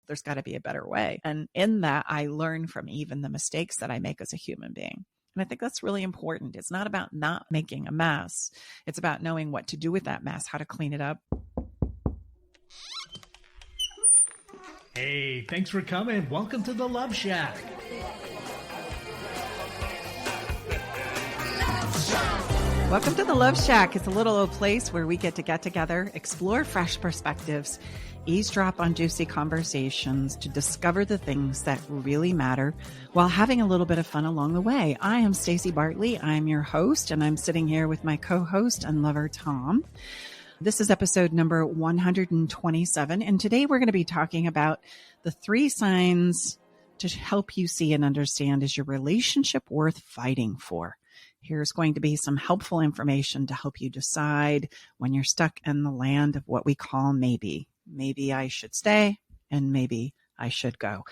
There's got to be a better way. And in that, I learn from even the mistakes that I make as a human being. And I think that's really important. It's not about not making a mess. It's about knowing what to do with that mess, how to clean it up. Hey, thanks for coming. Welcome to the Love Shack. Welcome to the Love Shack. It's a little old place where we get together, explore fresh perspectives, eavesdrop on juicy conversations to discover the things that really matter while having a little bit of fun along the way. I am Stacey Bartley. I'm your host, and I'm sitting here with my co-host and lover, Tom. This is episode number 127, and today we're going to be talking about the 3 signs to help you see and understand, is your relationship worth fighting for? Here's going to be some helpful information to help you decide when you're stuck in the land of what we call maybe. Maybe I should stay, and maybe I should go.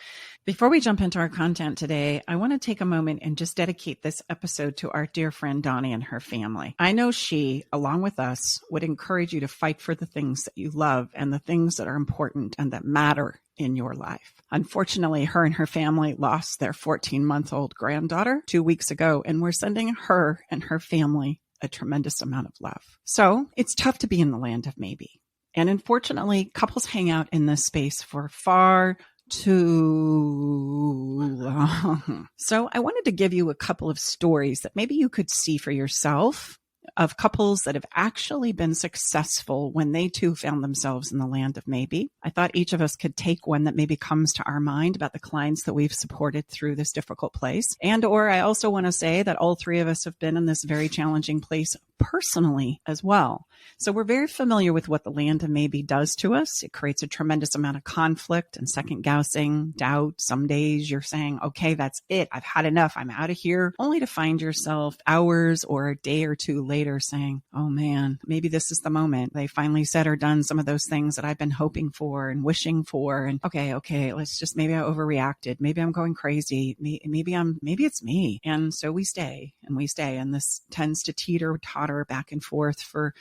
Before we jump into our content today, I want to take a moment and just dedicate this episode to our dear friend Donnie and her family. I know she, along with us, would encourage you to fight for the things that you love and the things that are important and that matter in your life. Unfortunately, her and her family lost their 14-month-old granddaughter 2 weeks ago, and we're sending her and her family a tremendous amount of love. So it's tough to be in the land of maybe. And unfortunately, couples hang out in this space for far too long. So I wanted to give you a couple of stories that maybe you could see for yourself of couples that have actually been successful when they too found themselves in the land of maybe. I thought each of us could take one that maybe comes to our mind about the clients that we've supported through this difficult place. And or I also want to say that all 3 of us have been in this very challenging place personally as well. So we're very familiar with what the land of maybe does to us. It creates a tremendous amount of conflict and second guessing, doubt. Some days you're saying, okay, that's it. I've had enough. I'm out of here, only to find yourself hours or a day or 2 later saying, oh man, maybe this is the moment. They finally said or done some of those things that I've been hoping for and wishing for. And okay, let's just, maybe I overreacted. Maybe I'm going crazy. Maybe it's me. And so we stay. And this tends to totter back and forth for,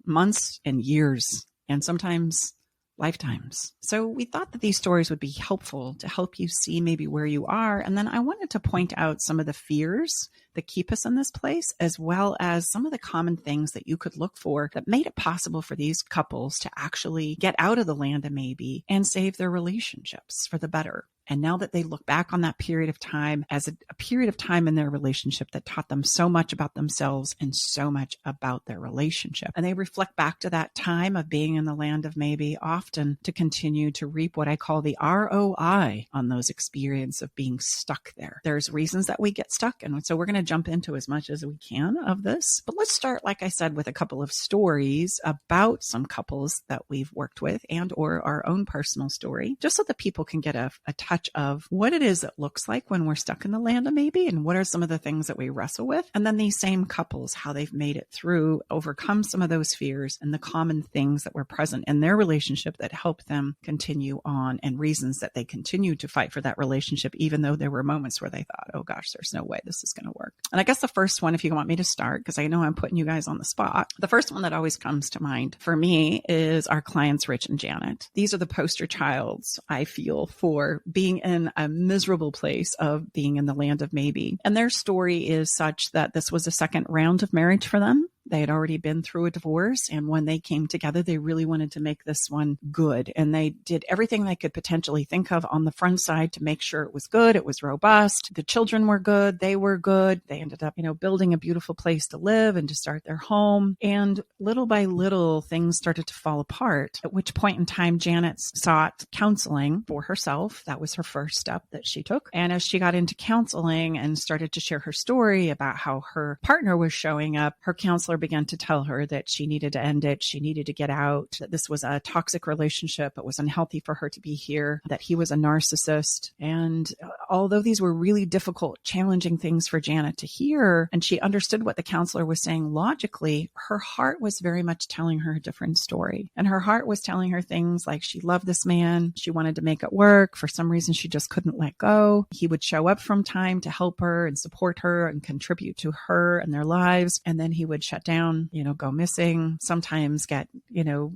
months and years, and sometimes lifetimes. So we thought that these stories would be helpful to help you see maybe where you are. And then I wanted to point out some of the fears that keep us in this place, as well as some of the common things that you could look for that made it possible for these couples to actually get out of the land of maybe and save their relationships for the better. And now that they look back on that period of time as a period of time in their relationship that taught them so much about themselves and so much about their relationship. And they reflect back to that time of being in the land of maybe, often to continue to reap what I call the ROI on those experiences of being stuck there. There's reasons that we get stuck. And so we're going to jump into as much as we can of this. But let's start, like I said, with a couple of stories about some couples that we've worked with and or our own personal story, just so that people can get a touch of what it is it looks like when we're stuck in the land of maybe, and what are some of the things that we wrestle with. And then these same couples, how they've made it through, overcome some of those fears and the common things that were present in their relationship that help them continue on, and reasons that they continue to fight for that relationship, even though there were moments where they thought, oh gosh, there's no way this is going to work. And I guess the first one, if you want me to start, because I know I'm putting you guys on the spot, the first one that always comes to mind for me is our clients, Rich and Janet. These are the poster childs, I feel, for being in a miserable place of being in the land of maybe. And their story is such that this was a second round of marriage for them. They had already been through a divorce, and when they came together, they really wanted to make this one good. And they did everything they could potentially think of on the front side to make sure it was good. It was robust. The children were good. They were good. They ended up, building a beautiful place to live and to start their home. And little by little, things started to fall apart, at which point in time, Janet sought counseling for herself. That was her first step that she took. And as she got into counseling and started to share her story about how her partner was showing up, her counselor began to tell her that she needed to end it. She needed to get out, that this was a toxic relationship. It was unhealthy for her to be here, that he was a narcissist. And although these were really difficult, challenging things for Janet to hear, and she understood what the counselor was saying logically, her heart was very much telling her a different story. And her heart was telling her things like she loved this man. She wanted to make it work. For some reason, she just couldn't let go. He would show up from time to help her and support her and contribute to her and their lives. And then he would shut shut down, go missing, sometimes get,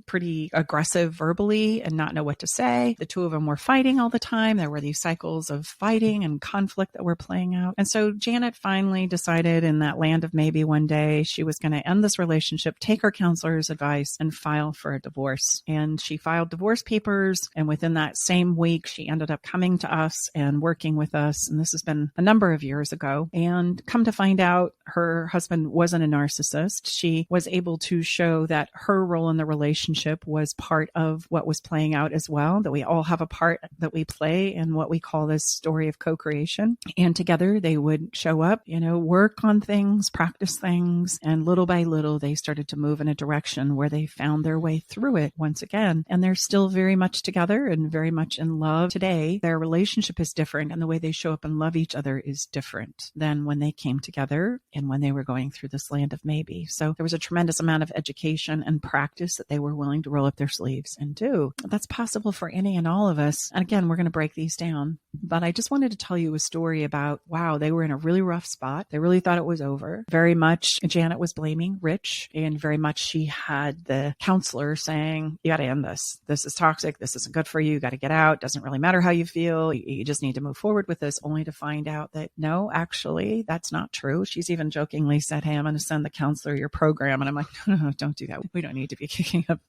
pretty aggressive verbally and not know what to say. The two of them were fighting all the time. There were these cycles of fighting and conflict that were playing out. And so Janet finally decided in that land of maybe one day she was going to end this relationship, take her counselor's advice, and file for a divorce. And she filed divorce papers. And within that same week, she ended up coming to us and working with us. And this has been a number of years ago. And come to find out, her husband wasn't a narcissist. She was able to show that her role in the relationship was part of what was playing out as well, that we all have a part that we play in what we call this story of co-creation. And together they would show up, work on things, practice things. And little by little, they started to move in a direction where they found their way through it once again. And they're still very much together and very much in love today. Their relationship is different, and the way they show up and love each other is different than when they came together and when they were going through this land of maybe. So there was a tremendous amount of education and practice that they were willing to roll up their sleeves and do. That's possible for any and all of us. And again, we're going to break these down. But I just wanted to tell you a story about, wow, they were in a really rough spot. They really thought it was over. Very much Janet was blaming Rich, and very much she had the counselor saying, you got to end this. This is toxic. This isn't good for you. You got to get out. Doesn't really matter how you feel. You just need to move forward with this, only to find out that no, actually, that's not true. She's even jokingly said, hey, I'm going to send the counselor your program. And I'm like, no, don't do that. We don't need to be kicking up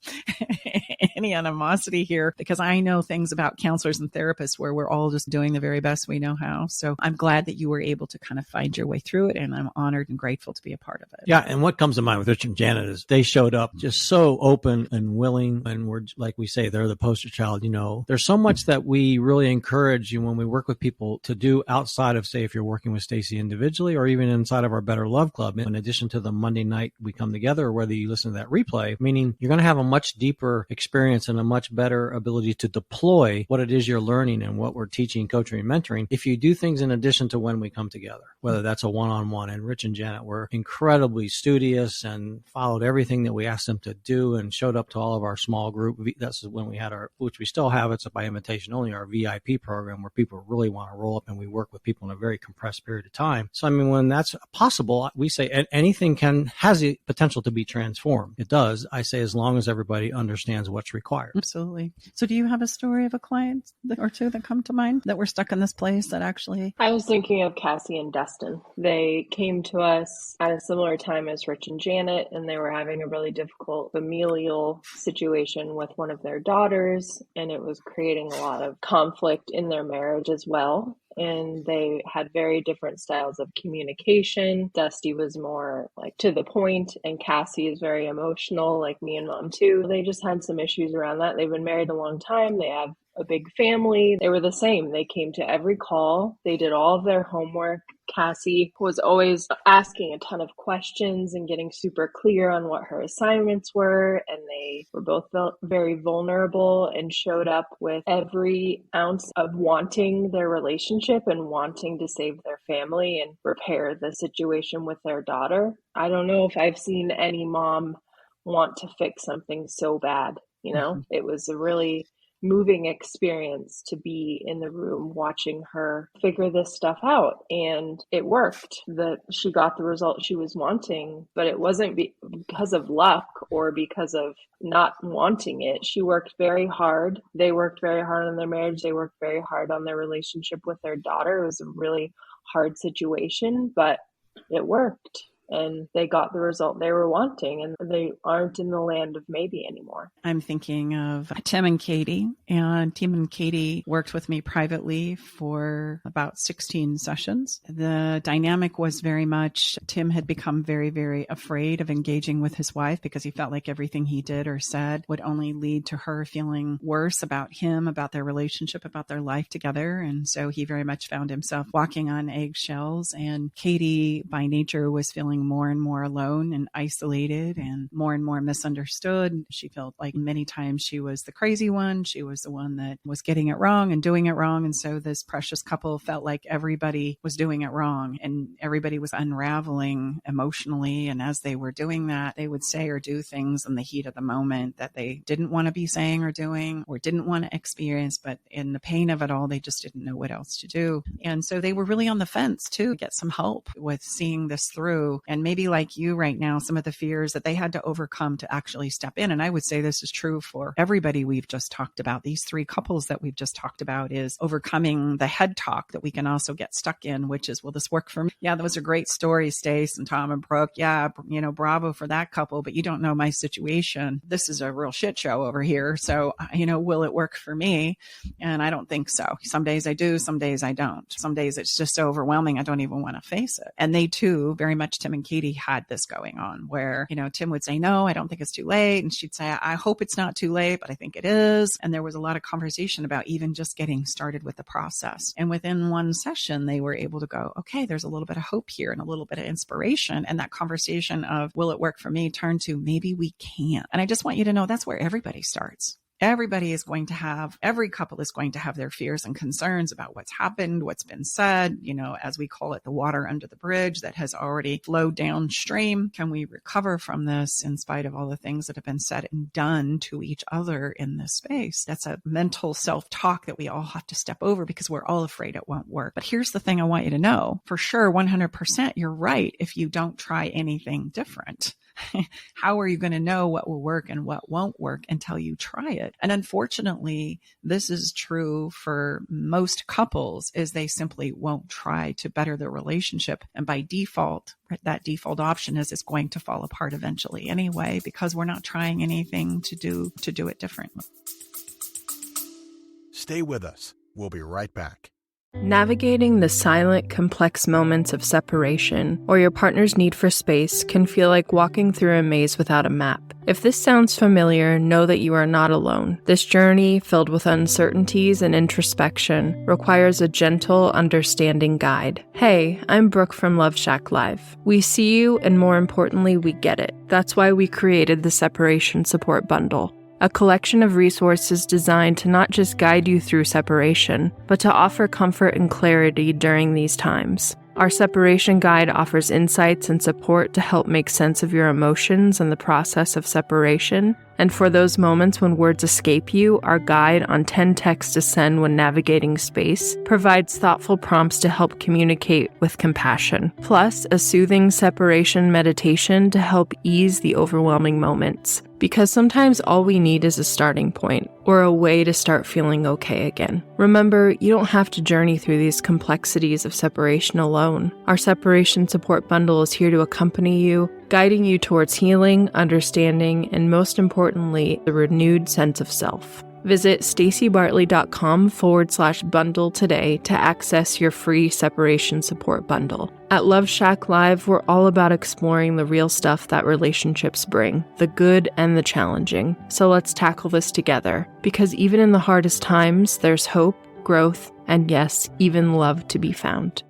any animosity here, because I know things about counselors and therapists where we're all just doing the very best we know how. So I'm glad that you were able to kind of find your way through it, and I'm honored and grateful to be a part of it. Yeah. And what comes to mind with Rich and Janet is they showed up just so open and willing, and we're, like we say, they're the poster child. There's so much that we really encourage you when we work with people to do outside of, say, if you're working with Stacey individually or even inside of our Better Love Club, in addition to the Monday night we come together, or whether you listen to that replay, meaning you're going to have a much deeper experience and a much better ability to deploy what it is you're learning and what we're teaching, coaching, and mentoring if you do things in addition to when we come together, whether that's a one-on-one. And Rich and Janet were incredibly studious and followed everything that we asked them to do and showed up to all of our small group. That's when we had our, which we still have, it's by invitation only, our VIP program, where people really want to roll up and we work with people in a very compressed period of time. So, when that's possible, we say anything has the potential to be transformed. It does. I say, as long as everybody understands what's required. Absolutely. So do you have a story of a client or two that come to mind that were stuck in this place that actually... I was thinking of Cassie and Destin. They came to us at a similar time as Rich and Janet, and they were having a really difficult familial situation with one of their daughters, and it was creating a lot of conflict in their marriage as well. And they had very different styles of communication. Dusty was more like to the point, and Cassie is very emotional, like me and Mom too. They just had some issues around that. They've been married a long time. They have a big family. They were the same. They came to every call. They did all of their homework. Cassie was always asking a ton of questions and getting super clear on what her assignments were. And they were both very vulnerable and showed up with every ounce of wanting their relationship and wanting to save their family and repair the situation with their daughter. I don't know if I've seen any mom want to fix something so bad. It was a really moving experience to be in the room watching her figure this stuff out. And it worked. She got the result she was wanting, but it wasn't because of luck or because of not wanting it. She worked very hard. They worked very hard on their marriage. They worked very hard on their relationship with their daughter. It was a really hard situation, but it worked. And they got the result they were wanting, and they aren't in the land of maybe anymore. I'm thinking of Tim and Katie, and Tim and Katie worked with me privately for about 16 sessions. The dynamic was very much, Tim had become very, very afraid of engaging with his wife because he felt like everything he did or said would only lead to her feeling worse about him, about their relationship, about their life together. And so he very much found himself walking on eggshells. And Katie, by nature, was feeling more and more alone and isolated and more misunderstood. She felt like many times she was the crazy one. She was the one that was getting it wrong and doing it wrong. And so this precious couple felt like everybody was doing it wrong and everybody was unraveling emotionally. And as they were doing that, they would say or do things in the heat of the moment that they didn't want to be saying or doing or didn't want to experience. But in the pain of it all, they just didn't know what else to do. And so they were really on the fence too, to get some help with seeing this through. And maybe like you right now, some of the fears that they had to overcome to actually step in. And I would say this is true for everybody we've just talked about. These three couples that we've just talked about is overcoming the head talk that we can also get stuck in, which is, will this work for me? Yeah, that was a great story, Stace and Tom and Brooke. Yeah, bravo for that couple, but you don't know my situation. This is a real shit show over here. So, will it work for me? And I don't think so. Some days I do, some days I don't. Some days it's just so overwhelming, I don't even want to face it. And they too, very much Tim and Katie had this going on where, Tim would say, no, I don't think it's too late. And she'd say, I hope it's not too late, but I think it is. And there was a lot of conversation about even just getting started with the process. And within one session, they were able to go, okay, there's a little bit of hope here and a little bit of inspiration. And that conversation of, will it work for me, turned to, maybe we can. And I just want you to know that's where everybody starts. Every couple is going to have their fears and concerns about what's happened, what's been said, as we call it, the water under the bridge that has already flowed downstream. Can we recover from this in spite of all the things that have been said and done to each other in this space? That's a mental self-talk that we all have to step over because we're all afraid it won't work. But here's the thing I want you to know. For sure, 100%, you're right if you don't try anything different. How are you going to know what will work and what won't work until you try it? And unfortunately, this is true for most couples, is they simply won't try to better their relationship. And by default, that default option is it's going to fall apart eventually anyway, because we're not trying anything to do it differently. Stay with us. We'll be right back. Navigating the silent, complex moments of separation or your partner's need for space can feel like walking through a maze without a map. If this sounds familiar, know that you are not alone. This journey, filled with uncertainties and introspection, requires a gentle, understanding guide. Hey, I'm Brooke from Love Shack Live. We see you, and more importantly, we get it. That's why we created the Separation Support Bundle. A collection of resources designed to not just guide you through separation, but to offer comfort and clarity during these times. Our separation guide offers insights and support to help make sense of your emotions and the process of separation. And for those moments when words escape you, our guide on 10 texts to send when navigating space provides thoughtful prompts to help communicate with compassion, plus a soothing separation meditation to help ease the overwhelming moments. Because sometimes all we need is a starting point, or a way to start feeling okay again. Remember, you don't have to journey through these complexities of separation alone. Our Separation Support Bundle is here to accompany you, guiding you towards healing, understanding, and most importantly, the renewed sense of self. Visit staceybartley.com/bundle today to access your free separation support bundle. At Love Shack Live, we're all about exploring the real stuff that relationships bring, the good and the challenging. So let's tackle this together, because even in the hardest times, there's hope, growth, and yes, even love to be found.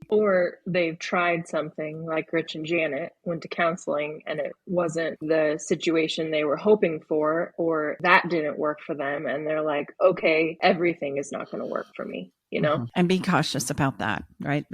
Or they've tried something like Rich and Janet, went to counseling and it wasn't the situation they were hoping for, or that didn't work for them. And they're like, okay, everything is not going to work for me. And be cautious about that, right?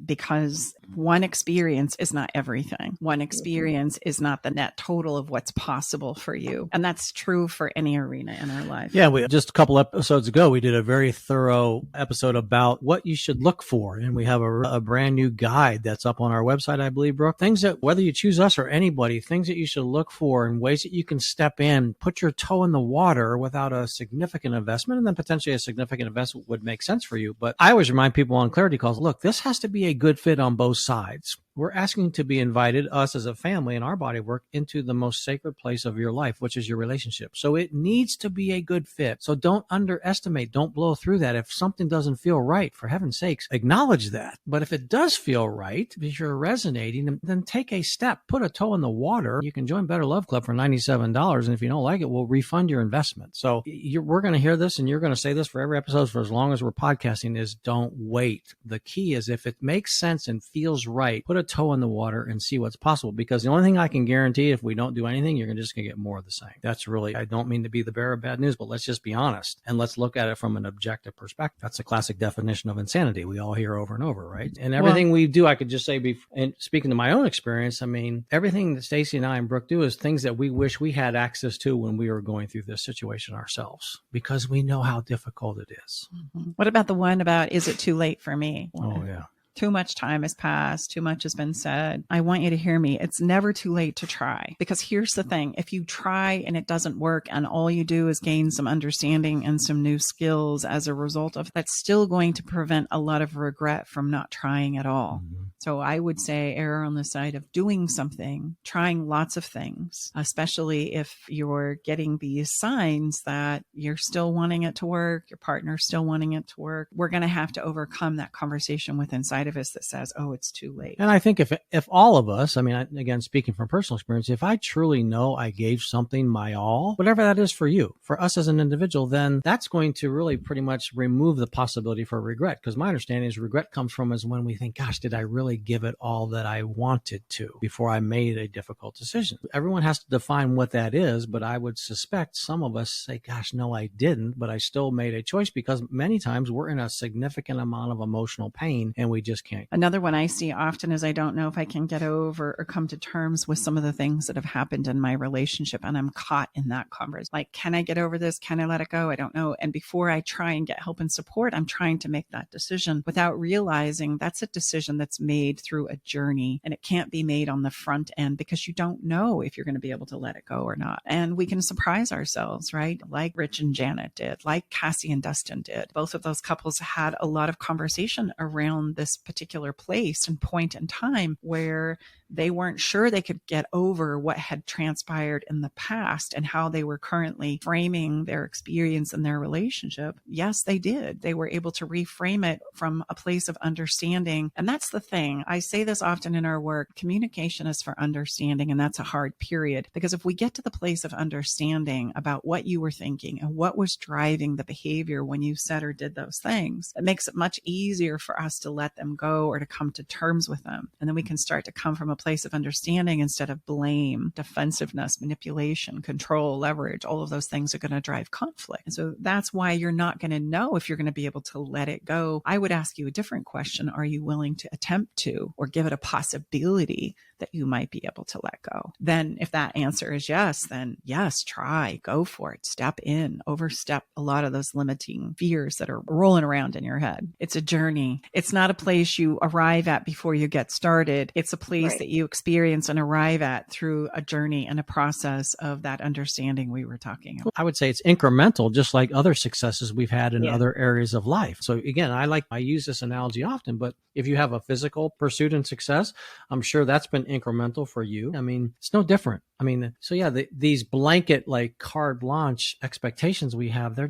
Because one experience is not everything. One experience is not the net total of what's possible for you. And that's true for any arena in our life. Yeah, just a couple episodes ago, we did a very thorough episode about what you should look for. And we have a brand new guide that's up on our website, I believe, Brooke. Things that, whether you choose us or anybody, things that you should look for and ways that you can step in, put your toe in the water without a significant investment. And then potentially a significant investment would make sense for you. But I always remind people on clarity calls, look, this has to be a good fit on both sides. We're asking to be invited, us as a family and our body work, into the most sacred place of your life, which is your relationship. So it needs to be a good fit. So don't underestimate, don't blow through that. If something doesn't feel right, for heaven's sakes, acknowledge that. But if it does feel right, if you're resonating, then take a step, put a toe in the water. You can join Better Love Club for $97. And if you don't like it, we'll refund your investment. So we're going to hear this and you're going to say this for every episode for as long as we're podcasting, is don't wait. The key is if it makes sense and feels right, put a toe in the water and see what's possible. Because the only thing I can guarantee, if we don't do anything, you're just going to get more of the same. That's really, I don't mean to be the bearer of bad news, but let's just be honest and let's look at it from an objective perspective. That's a classic definition of insanity we all hear over and over, right? And everything we do, I could just say, and speaking to my own experience, I mean, everything that Stacey and I and Brooke do is things that we wish we had access to when we were going through this situation ourselves, because we know how difficult it is. Mm-hmm. What about the one about, is it too late for me? Oh, yeah. Too much time has passed. Too much has been said. I want you to hear me. It's never too late to try. Because here's the thing. If you try and it doesn't work and all you do is gain some understanding and some new skills as a result of, that's still going to prevent a lot of regret from not trying at all. Mm-hmm. So I would say err on the side of doing something, trying lots of things, especially if you're getting these signs that you're still wanting it to work, your partner's still wanting it to work. We're going to have to overcome that conversation with inside of us that says, oh, it's too late. And I think if all of us, I mean, again, speaking from personal experience, if I truly know I gave something my all, whatever that is for you, for us as an individual, then that's going to really pretty much remove the possibility for regret. Because my understanding is regret comes from is when we think, gosh, did I really give it all that I wanted to before I made a difficult decision? Everyone has to define what that is, but I would suspect some of us say, gosh, no, I didn't, but I still made a choice, because many times we're in a significant amount of emotional pain and we just can't. Another one I see often is I don't know if I can get over or come to terms with some of the things that have happened in my relationship, and I'm caught in that conversation. Like, can I get over this? Can I let it go? I don't know. And before I try and get help and support, I'm trying to make that decision without realizing that's a decision that's made through a journey, and it can't be made on the front end because you don't know if you're going to be able to let it go or not. And we can surprise ourselves, right? Like Rich and Janet did, like Cassie and Dustin did. Both of those couples had a lot of conversation around this particular place and point in time where they weren't sure they could get over what had transpired in the past and how they were currently framing their experience in their relationship. Yes, they did. They were able to reframe it from a place of understanding. And that's the thing. I say this often in our work. Communication is for understanding, and that's a hard period. Because if we get to the place of understanding about what you were thinking and what was driving the behavior when you said or did those things, it makes it much easier for us to let them go or to come to terms with them. And then we can start to come from a place of understanding instead of blame, defensiveness, manipulation, control, leverage. All of those things are going to drive conflict. And so that's why you're not going to know if you're going to be able to let it go. I would ask you a different question. Are you willing to attempt to, or give it a possibility that you might be able to let go? Then if that answer is yes, then yes, try, go for it, step in, overstep a lot of those limiting fears that are rolling around in your head. It's a journey. It's not a place you arrive at before you get started. It's a place that you experience and arrive at through a journey and a process of that understanding we were talking about. I would say it's incremental, just like other successes we've had in other areas of life. So again, I use this analogy often, but if you have a physical pursuit and success, I'm sure that's been incremental for you. I mean, it's no different. I mean, so yeah, these blanket, like carte blanche expectations we have, they're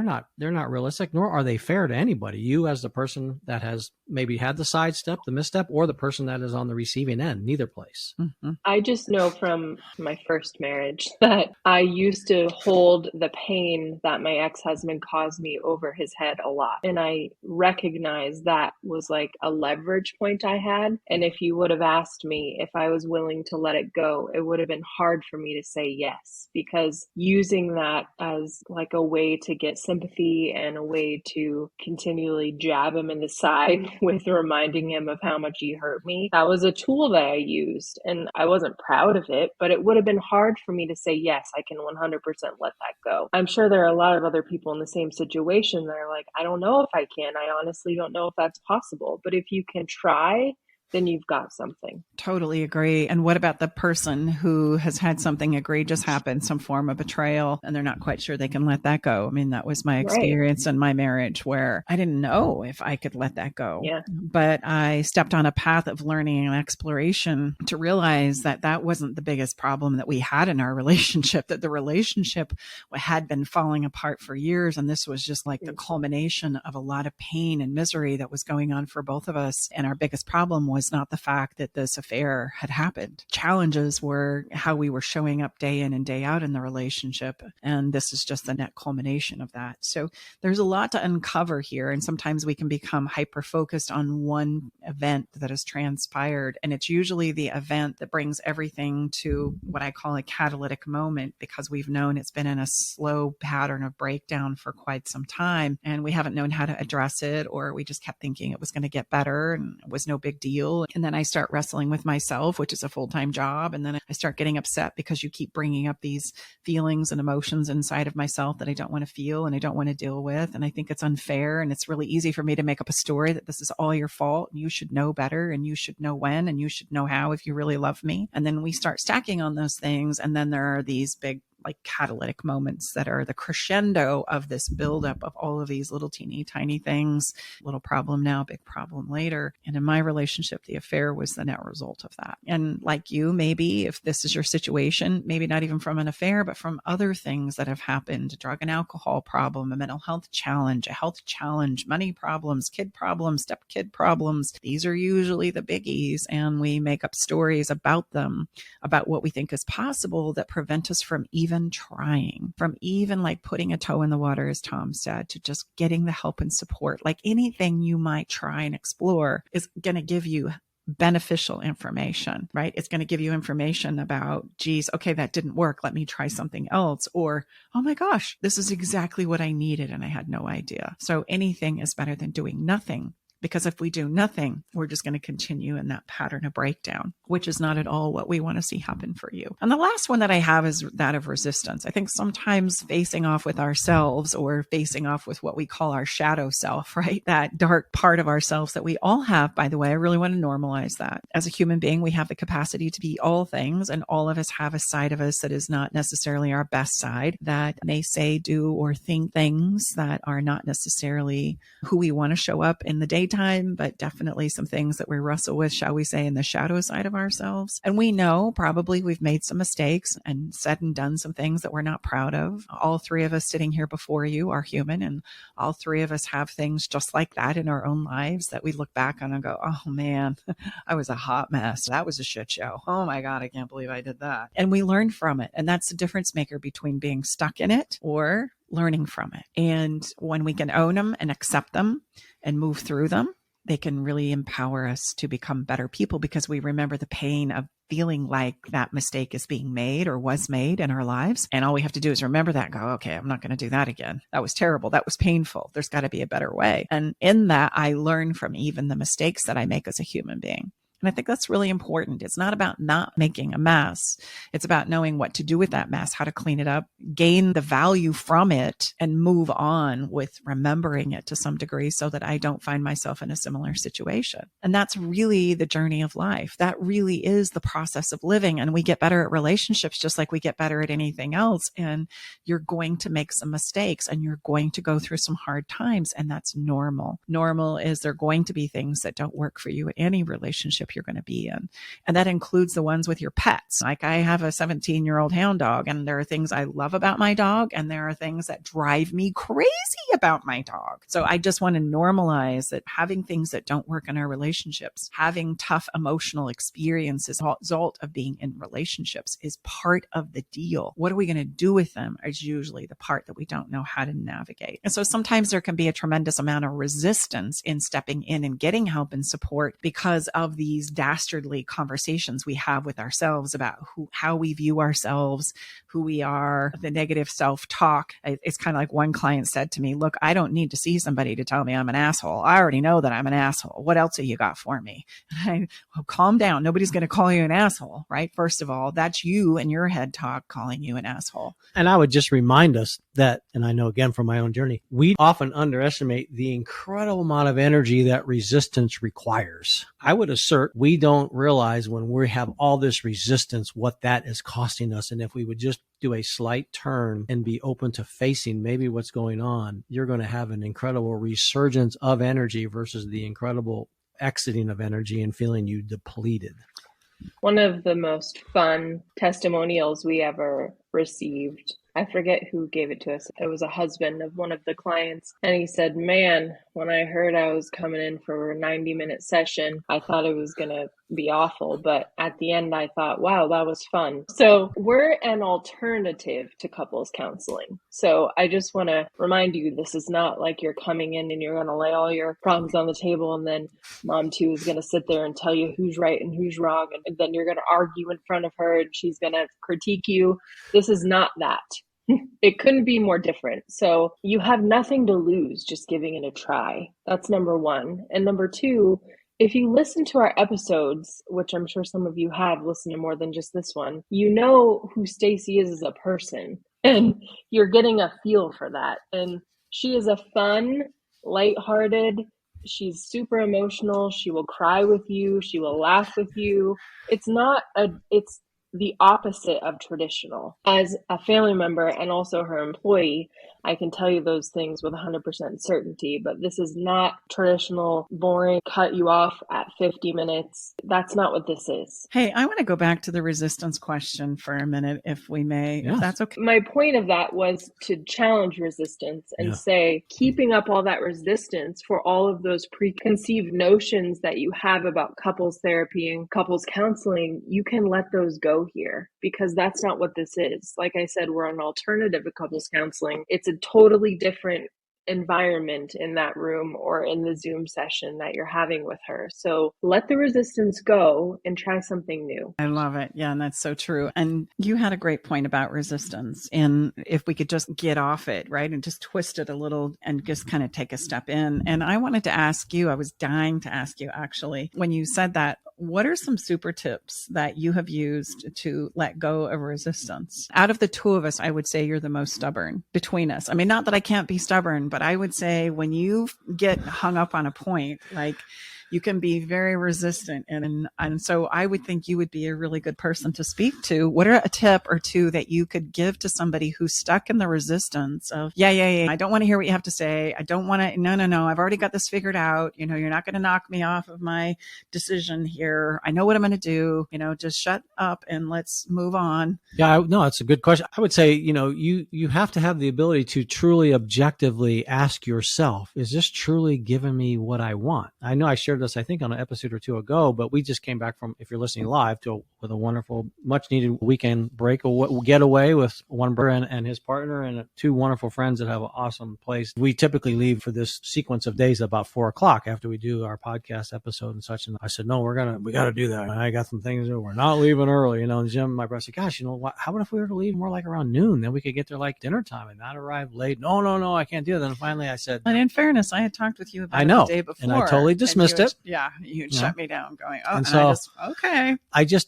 not realistic, nor are they fair to anybody. You as the person that has maybe had the sidestep, the misstep, or the person that is on the receiving end, neither place. Mm-hmm. I just know from my first marriage that I used to hold the pain that my ex-husband caused me over his head a lot. And I recognize that was like a leverage point I had. And if you would have asked me if I was willing to let it go, it would have been hard for me to say yes, because using that as like a way to get sympathy and a way to continually jab him in the side with reminding him of how much he hurt me, that was a tool that I used. And I wasn't proud of it, but it would have been hard for me to say, yes, I can 100% let that go. I'm sure there are a lot of other people in the same situation that are like, I don't know if I can. I honestly don't know if that's possible. But if you can try, then you've got something. Totally agree. And what about the person who has had something egregious happen, some form of betrayal, and they're not quite sure they can let that go? I mean, that was my experience in my marriage, where I didn't know if I could let that go. Yeah. But I stepped on a path of learning and exploration to realize that that wasn't the biggest problem that we had in our relationship, that the relationship had been falling apart for years. And this was just like the culmination of a lot of pain and misery that was going on for both of us. And our biggest problem was not the fact that this affair had happened. Challenges were how we were showing up day in and day out in the relationship. And this is just the net culmination of that. So there's a lot to uncover here. And sometimes we can become hyper-focused on one event that has transpired. And it's usually the event that brings everything to what I call a catalytic moment, because we've known it's been in a slow pattern of breakdown for quite some time. And we haven't known how to address it, or we just kept thinking it was going to get better and it was no big deal. feel. And then I start wrestling with myself, which is a full-time job. And then I start getting upset because you keep bringing up these feelings and emotions inside of myself that I don't want to feel and I don't want to deal with. And I think it's unfair. And it's really easy for me to make up a story that this is all your fault and you should know better and you should know when and you should know how if you really love me. And then we start stacking on those things. And then there are these big like catalytic moments that are the crescendo of this buildup of all of these little teeny tiny things, little problem now, big problem later. And in my relationship, the affair was the net result of that. And like you, maybe if this is your situation, maybe not even from an affair, but from other things that have happened, a drug and alcohol problem, a mental health challenge, a health challenge, money problems, kid problems, step-kid problems. These are usually the biggies. And we make up stories about them, about what we think is possible that prevent us from even trying, from even like putting a toe in the water, as Tom said, to just getting the help and support. Like anything you might try and explore is going to give you beneficial information, right? It's going to give you information about, geez, okay, that didn't work. Let me try something else. Or, oh my gosh, this is exactly what I needed and I had no idea. So anything is better than doing nothing. Because if we do nothing, we're just going to continue in that pattern of breakdown, which is not at all what we want to see happen for you. And the last one that I have is that of resistance. I think sometimes facing off with ourselves or facing off with what we call our shadow self, right? That dark part of ourselves that we all have, by the way, I really want to normalize that. As a human being, we have the capacity to be all things, and all of us have a side of us that is not necessarily our best side, that may say, do, or think things that are not necessarily who we want to show up in the daytime, but definitely some things that we wrestle with, shall we say, in the shadow side of ourselves. And we know probably we've made some mistakes and said and done some things that we're not proud of. All three of us sitting here before you are human, and all three of us have things just like that in our own lives that we look back on and go, oh man, I was a hot mess. That was a shit show. Oh my God, I can't believe I did that. And we learn from it. And that's the difference maker between being stuck in it or learning from it. And when we can own them and accept them and move through them, they can really empower us to become better people, because we remember the pain of feeling like that mistake is being made or was made in our lives. And all we have to do is remember that and go, okay, I'm not going to do that again. That was terrible. That was painful. There's got to be a better way. And in that, I learn from even the mistakes that I make as a human being. And I think that's really important. It's not about not making a mess. It's about knowing what to do with that mess, how to clean it up, gain the value from it, and move on with remembering it to some degree so that I don't find myself in a similar situation. And that's really the journey of life. That really is the process of living. And we get better at relationships just like we get better at anything else. And you're going to make some mistakes and you're going to go through some hard times. And that's normal. Normal is there going to be things that don't work for you in any relationship you're going to be in. And that includes the ones with your pets. Like I have a 17-year-old hound dog, and there are things I love about my dog, and there are things that drive me crazy about my dog. So I just want to normalize that having things that don't work in our relationships, having tough emotional experiences as a result of being in relationships is part of the deal. What are we going to do with them is usually the part that we don't know how to navigate. And so sometimes there can be a tremendous amount of resistance in stepping in and getting help and support because of these dastardly conversations we have with ourselves about how we view ourselves, who we are, the negative self-talk. It's kind of like one client said to me, look, I don't need to see somebody to tell me I'm an asshole. I already know that I'm an asshole. What else have you got for me? And calm down. Nobody's going to call you an asshole, right? First of all, that's you and your head talk calling you an asshole. And I would just remind us that, and I know again from my own journey, we often underestimate the incredible amount of energy that resistance requires. I would assert we don't realize when we have all this resistance what that is costing us. And if we would just do a slight turn and be open to facing maybe what's going on, you're going to have an incredible resurgence of energy versus the incredible exiting of energy and feeling you depleted. One of the most fun testimonials we ever received, I forget who gave it to us. It was a husband of one of the clients. And he said, man, when I heard I was coming in for a 90-minute session, I thought it was going to be awful. But at the end, I thought, wow, that was fun. So we're an alternative to couples counseling. So I just want to remind you, this is not like you're coming in and you're going to lay all your problems on the table. And then mom too is going to sit there and tell you who's right and who's wrong. And then you're going to argue in front of her and she's going to critique you. This is not that. It couldn't be more different. So you have nothing to lose just giving it a try. That's number one. And number two, If you listen to our episodes, which I'm sure some of you have listened to more than just this one, you know who Stacy is as a person, and you're getting a feel for that. And she is a fun, lighthearted, she's super emotional, she will cry with you, she will laugh with you. It's the opposite of traditional. As a family member and also her employee, I can tell you those things with 100% certainty, but this is not traditional, boring, cut you off at 50 minutes. That's not what this is. Hey, I want to go back to the resistance question for a minute, if we may, Yes. if that's okay. My point of that was to challenge resistance and say, keeping up all that resistance for all of those preconceived notions that you have about couples therapy and couples counseling, you can let those go here, because that's not what this is. Like I said, we're an alternative to couples counseling. It's a totally different environment in that room or in the Zoom session that you're having with her. So let the resistance go and try something new. I love it. Yeah, and that's so true. And you had a great point about resistance. And if we could just get off it, right, and just twist it a little and just kind of take a step in. And I wanted to ask you, I was dying to ask you actually, when you said that, what are some super tips that you have used to let go of resistance? Out of the two of us, I would say you're the most stubborn between us. I mean, not that I can't be stubborn, but I would say when you get hung up on a point, like, you can be very resistant. And so I would think you would be a really good person to speak to. What are a tip or two that you could give to somebody who's stuck in the resistance of, yeah, I don't want to hear what you have to say. I don't want to, no. I've already got this figured out. You know, you're not going to knock me off of my decision here. I know what I'm going to do. You know, just shut up and let's move on. Yeah, no, that's a good question. I would say, you have to have the ability to truly objectively ask yourself, is this truly giving me what I want? I know I shared this, I think, on an episode or two ago, but we just came back from, if you're listening live, with a wonderful, much needed weekend break, a getaway with one brother and his partner and two wonderful friends that have an awesome place. We typically leave for this sequence of days about 4:00 after we do our podcast episode and such. And I said, no, we got to do that. I got some things to do. We're not leaving early. And Jim, my brother, said, gosh, what? How about if we were to leave more like around noon? Then we could get there like dinner time and not arrive late. No, I can't do that. And finally I said, and in fairness, I had talked with you about it the day before. And I totally dismissed it. Yeah, you'd shut me down going, oh, and so okay.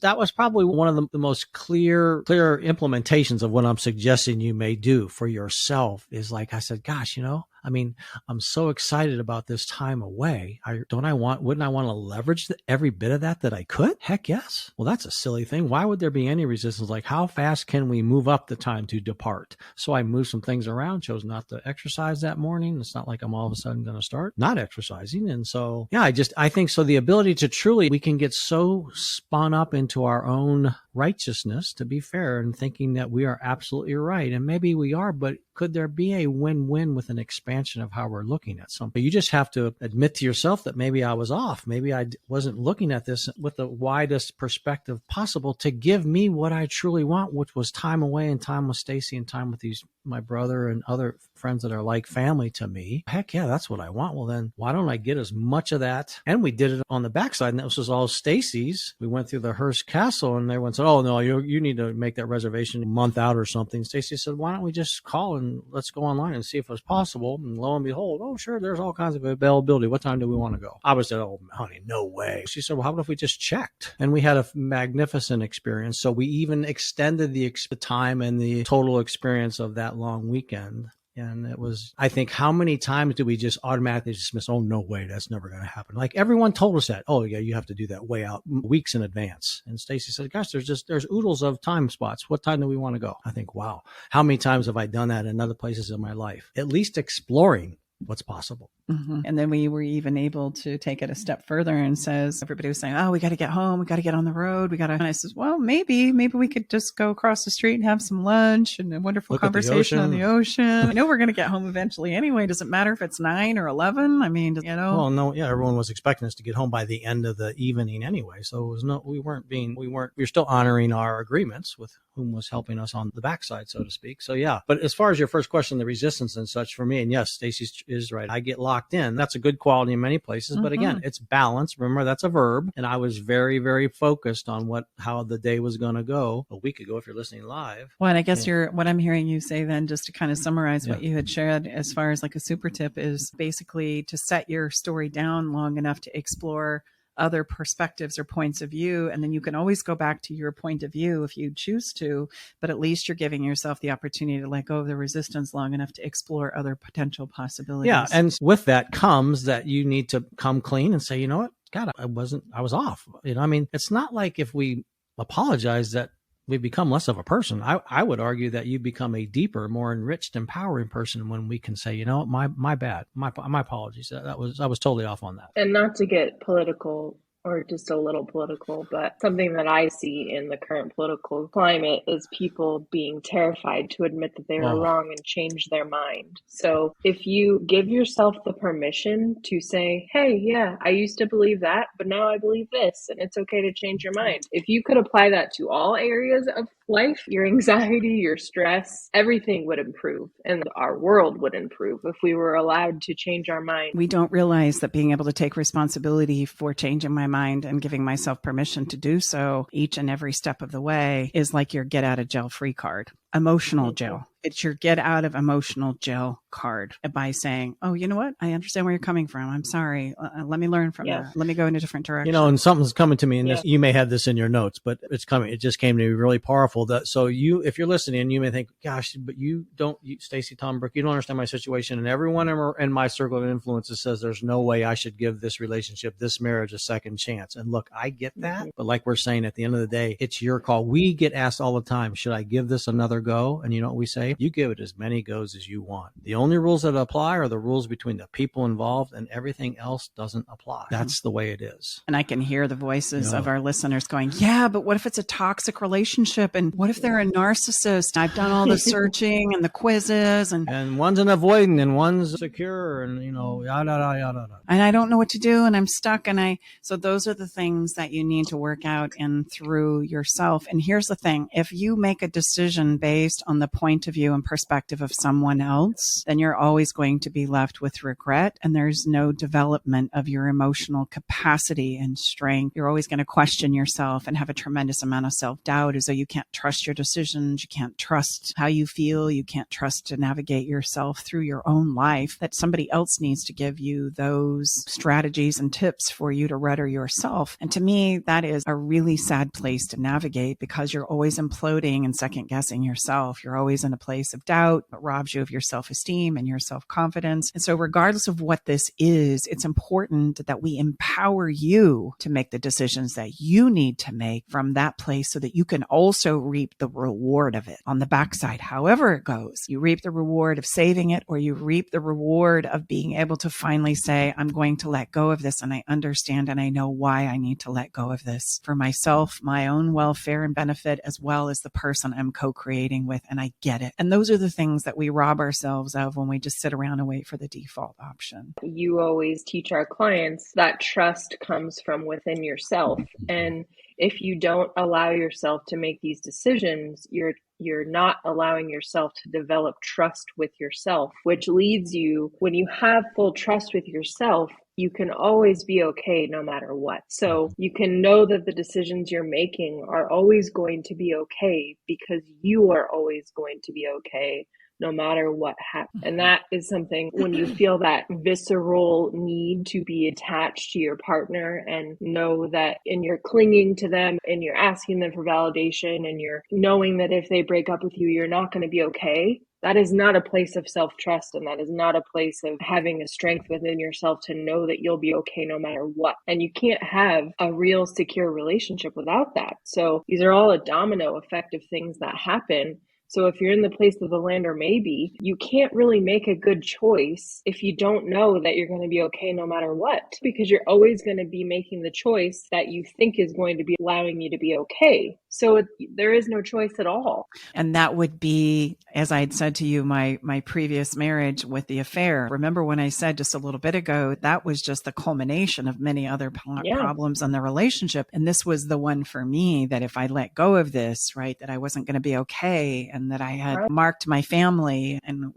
That was probably one of the most clear implementations of what I'm suggesting you may do for yourself is, like I said, gosh, I'm so excited about this time away. Wouldn't I want to leverage every bit of that I could? Heck yes. Well, that's a silly thing. Why would there be any resistance? Like, how fast can we move up the time to depart? So I moved some things around, chose not to exercise that morning. It's not like I'm all of a sudden going to start not exercising. And so, yeah, I think so. The ability to truly, we can get so spun up into our own righteousness, to be fair, and thinking that we are absolutely right. And maybe we are, but could there be a win-win with an expansion of how we're looking at something? You just have to admit to yourself that maybe I was off. Maybe I wasn't looking at this with the widest perspective possible to give me what I truly want, which was time away and time with Stacy and time with my brother and other friends that are like family to me. Heck yeah, that's what I want. Well, then why don't I get as much of that? And we did it on the backside, and that was all Stacy's. We went through the Hearst Castle, and everyone said, oh, no, you need to make that reservation a month out or something. Stacy said, why don't we just call and let's go online and see if it's possible? And lo and behold, oh, sure, there's all kinds of availability. What time do we want to go? I was said, oh, honey, no way. She said, well, how about if we just checked? And we had a magnificent experience. So we even extended the time and the total experience of that long weekend. And it was, I think, how many times do we just automatically dismiss, oh, no way, that's never going to happen. Like, everyone told us that, oh, yeah, you have to do that way out weeks in advance. And Stacy said, gosh, there's oodles of time spots. What time do we want to go? I think, wow, how many times have I done that in other places in my life? At least exploring what's possible. Mm-hmm. And then we were even able to take it a step further and says, everybody was saying, oh, we got to get home. We got to get on the road. And I says, well, maybe we could just go across the street and have some lunch and a wonderful conversation on the ocean. I know we're going to get home eventually anyway. Does it matter if it's 9 or 11? I mean, Well, no, yeah, everyone was expecting us to get home by the end of the evening anyway. So it was we were still honoring our agreements with whom was helping us on the backside, so to speak. So yeah, but as far as your first question, the resistance and such for me, and yes, Stacey is right. I get locked in. That's a good quality in many places, but again, it's balance. Remember, that's a verb. And I was very, very focused on how the day was going to go a week ago, if you're listening live. Well, and I guess what I'm hearing you say then, just to kind of summarize what you had shared as far as like a super tip, is basically to set your story down long enough to explore other perspectives or points of view. And then you can always go back to your point of view if you choose to, but at least you're giving yourself the opportunity to let go of the resistance long enough to explore other potential possibilities. Yeah. And with that comes that you need to come clean and say, you know what? God, I was off. I mean, it's not like if we apologize that we become less of a person. I would argue that you become a deeper, more enriched, empowering person when we can say, you know, my bad, my apologies. I was totally off on that. And not to get political or just a little political, but something that I see in the current political climate is people being terrified to admit that they were wrong and change their mind. So if you give yourself the permission to say, hey, yeah, I used to believe that, but now I believe this, and it's okay to change your mind. If you could apply that to all areas of life, your anxiety, your stress, everything would improve, and our world would improve if we were allowed to change our mind. We don't realize that being able to take responsibility for changing my mind and giving myself permission to do so each and every step of the way is like your get out of jail free card. Emotional jail. It's your get out of emotional jail card by saying, oh, you know what? I understand where you're coming from. I'm sorry. Let me learn from that. Let me go in a different direction. And something's coming to me, and this, you may have this in your notes, but it's coming. It just came to me really powerful. So if you're listening, you may think, gosh, but Stacy Tombrook, you don't understand my situation. And everyone in my circle of influences says there's no way I should give this relationship, this marriage, a second chance. And look, I get that. But like we're saying, at the end of the day, it's your call. We get asked all the time, should I give this another go? And you know what we say? You give it as many goes as you want. The only rules that apply are the rules between the people involved, and everything else doesn't apply. That's the way it is. And I can hear the voices of our listeners going, yeah, but what if it's a toxic relationship? And what if they're a narcissist? I've done all the searching and the quizzes and one's an avoidant and one's secure and, yada, yada, yada. And I don't know what to do and I'm stuck. So those are the things that you need to work out and through yourself. And here's the thing. If you make a decision based on the point of view and perspective of someone else, then you're always going to be left with regret, and there's no development of your emotional capacity and strength. You're always going to question yourself and have a tremendous amount of self-doubt, as though you can't trust your decisions, you can't trust how you feel, you can't trust to navigate yourself through your own life, that somebody else needs to give you those strategies and tips for you to rudder yourself. And to me, that is a really sad place to navigate, because you're always imploding and second guessing yourself. You're always in a place of doubt that robs you of your self-esteem and your self-confidence. And so regardless of what this is, it's important that we empower you to make the decisions that you need to make from that place, so that you can also reap the reward of it on the backside. However it goes, you reap the reward of saving it, or you reap the reward of being able to finally say, I'm going to let go of this, and I understand and I know why I need to let go of this for myself, my own welfare and benefit, as well as the person I'm co-creating with, and I get it. And those are the things that we rob ourselves of when we just sit around and wait for the default option. You always teach our clients that trust comes from within yourself. And if you don't allow yourself to make these decisions, you're not allowing yourself to develop trust with yourself, which leads you, when you have full trust with yourself, you can always be okay no matter what. So you can know that the decisions you're making are always going to be okay, because you are always going to be okay no matter what happens. And that is something, when you feel that visceral need to be attached to your partner and know that, and you're clinging to them and you're asking them for validation and you're knowing that if they break up with you, you're not going to be okay. That is not a place of self-trust, and that is not a place of having a strength within yourself to know that you'll be okay no matter what. And you can't have a real secure relationship without that. So these are all a domino effect of things that happen. So if you're in the place of the land or maybe, you can't really make a good choice if you don't know that you're going to be okay no matter what, because you're always going to be making the choice that you think is going to be allowing you to be okay. So there is no choice at all. And that would be, as I had said to you, my previous marriage with the affair. Remember when I said just a little bit ago, that was just the culmination of many other problems in the relationship. And this was the one for me that if I let go of this, right, that I wasn't going to be okay. and that I had marked my family and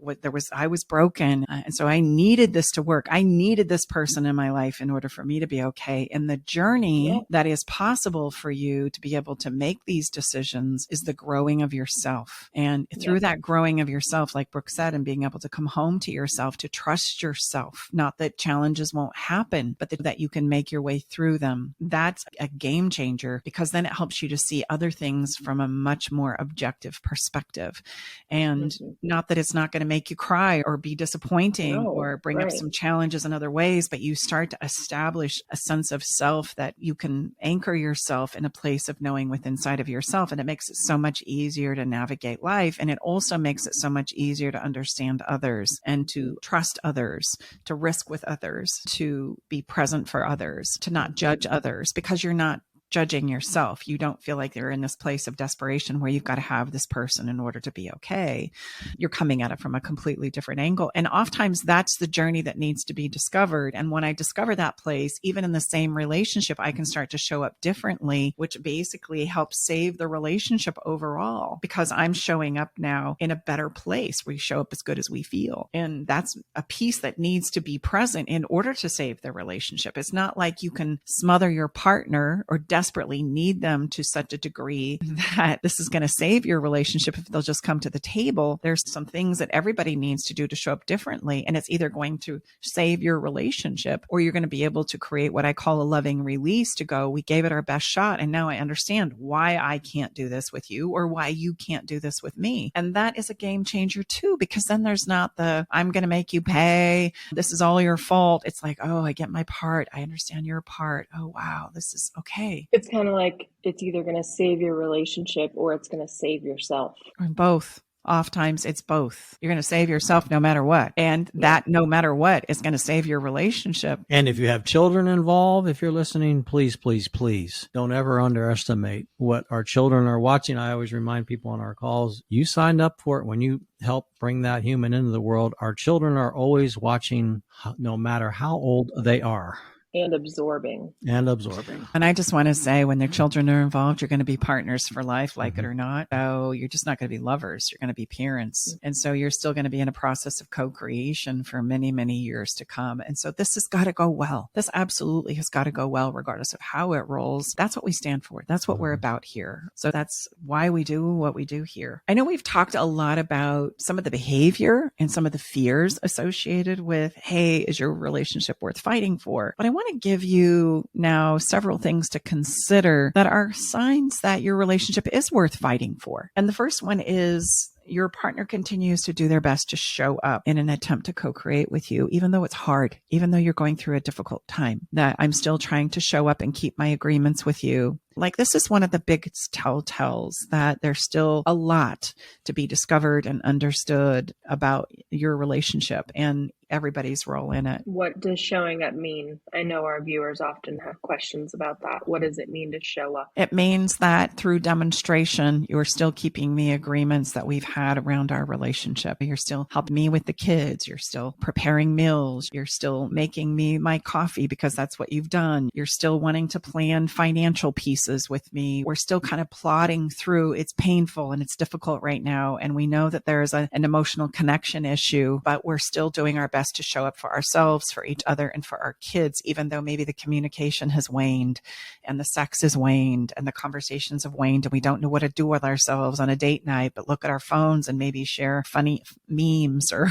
I was broken. And so I needed this to work. I needed this person in my life in order for me to be okay. And the journey that is possible for you to be able to make these decisions is the growing of yourself. And through that growing of yourself, like Brooke said, and being able to come home to yourself, to trust yourself, not that challenges won't happen, but that you can make your way through them. That's a game changer, because then it helps you to see other things from a much more objective perspective. And not that it's not going to make you cry or be disappointing or bring up some challenges in other ways, but you start to establish a sense of self that you can anchor yourself in a place of knowing within inside of yourself. And it makes it so much easier to navigate life. And it also makes it so much easier to understand others and to trust others, to risk with others, to be present for others, to not judge others, because you're not judging yourself. You don't feel like you're in this place of desperation where you've got to have this person in order to be okay. You're coming at it from a completely different angle. And oftentimes that's the journey that needs to be discovered. And when I discover that place, even in the same relationship, I can start to show up differently, which basically helps save the relationship overall, because I'm showing up now in a better place. We show up as good as we feel. And that's a piece that needs to be present in order to save the relationship. It's not like you can smother your partner or desperately need them to such a degree that this is going to save your relationship if they'll just come to the table. There's some things that everybody needs to do to show up differently. And it's either going to save your relationship, or you're going to be able to create what I call a loving release, to go, we gave it our best shot. And now I understand why I can't do this with you, or why you can't do this with me. And that is a game changer too, because then there's not the, I'm going to make you pay. This is all your fault. It's like, oh, I get my part. I understand your part. Oh, wow. This is okay. It's kind of like it's either going to save your relationship or it's going to save yourself. And both. Oftentimes it's both. You're going to save yourself no matter what. And that no matter what is going to save your relationship. And if you have children involved, if you're listening, please, please, please don't ever underestimate what our children are watching. I always remind people on our calls, you signed up for it when you help bring that human into the world. Our children are always watching, no matter how old they are. And absorbing. And absorbing. And I just want to say, when their children are involved, you're going to be partners for life, like it or not. So you're just not going to be lovers. You're going to be parents. And so you're still going to be in a process of co-creation for many, many years to come. And so this has got to go well. This absolutely has got to go well, regardless of how it rolls. That's what we stand for. That's what we're about here. So that's why we do what we do here. I know we've talked a lot about some of the behavior and some of the fears associated with, hey, is your relationship worth fighting for? But I want to give you now several things to consider that are signs that your relationship is worth fighting for. And the first one is your partner continues to do their best to show up in an attempt to co-create with you, even though it's hard, even though you're going through a difficult time, that I'm still trying to show up and keep my agreements with you. Like, this is one of the biggest telltales that there's still a lot to be discovered and understood about your relationship and everybody's role in it. What does showing up mean? I know our viewers often have questions about that. What does it mean to show up? It means that through demonstration, you're still keeping the agreements that we've had around our relationship. You're still helping me with the kids. You're still preparing meals. You're still making me my coffee because that's what you've done. You're still wanting to plan financial pieces with me. We're still kind of plodding through. It's painful and it's difficult right now. And we know that there's an emotional connection issue, but we're still doing our best to show up for ourselves, for each other, and for our kids, even though maybe the communication has waned and the sex has waned and the conversations have waned and we don't know what to do with ourselves on a date night, but look at our phones and maybe share funny memes or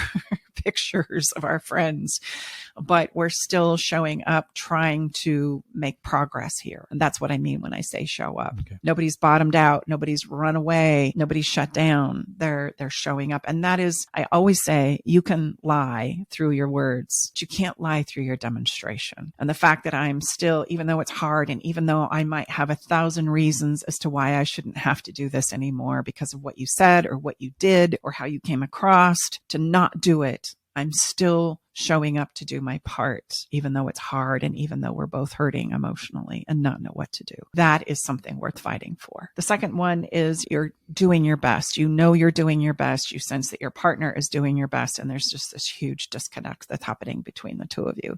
pictures of our friends. But we're still showing up, trying to make progress here. And that's what I mean when I say show up. Okay. Nobody's bottomed out. Nobody's run away. Nobody's shut down. They're showing up. And that is, I always say, you can lie through your words, but you can't lie through your demonstration. And the fact that I'm still, even though it's hard, and even though I might have 1,000 reasons as to why I shouldn't have to do this anymore because of what you said or what you did or how you came across, to not do it, I'm still showing up to do my part, even though it's hard and even though we're both hurting emotionally and not know what to do. That is something worth fighting for. The second one is you're doing your best. You know you're doing your best. You sense that your partner is doing your best, and there's just this huge disconnect that's happening between the two of you.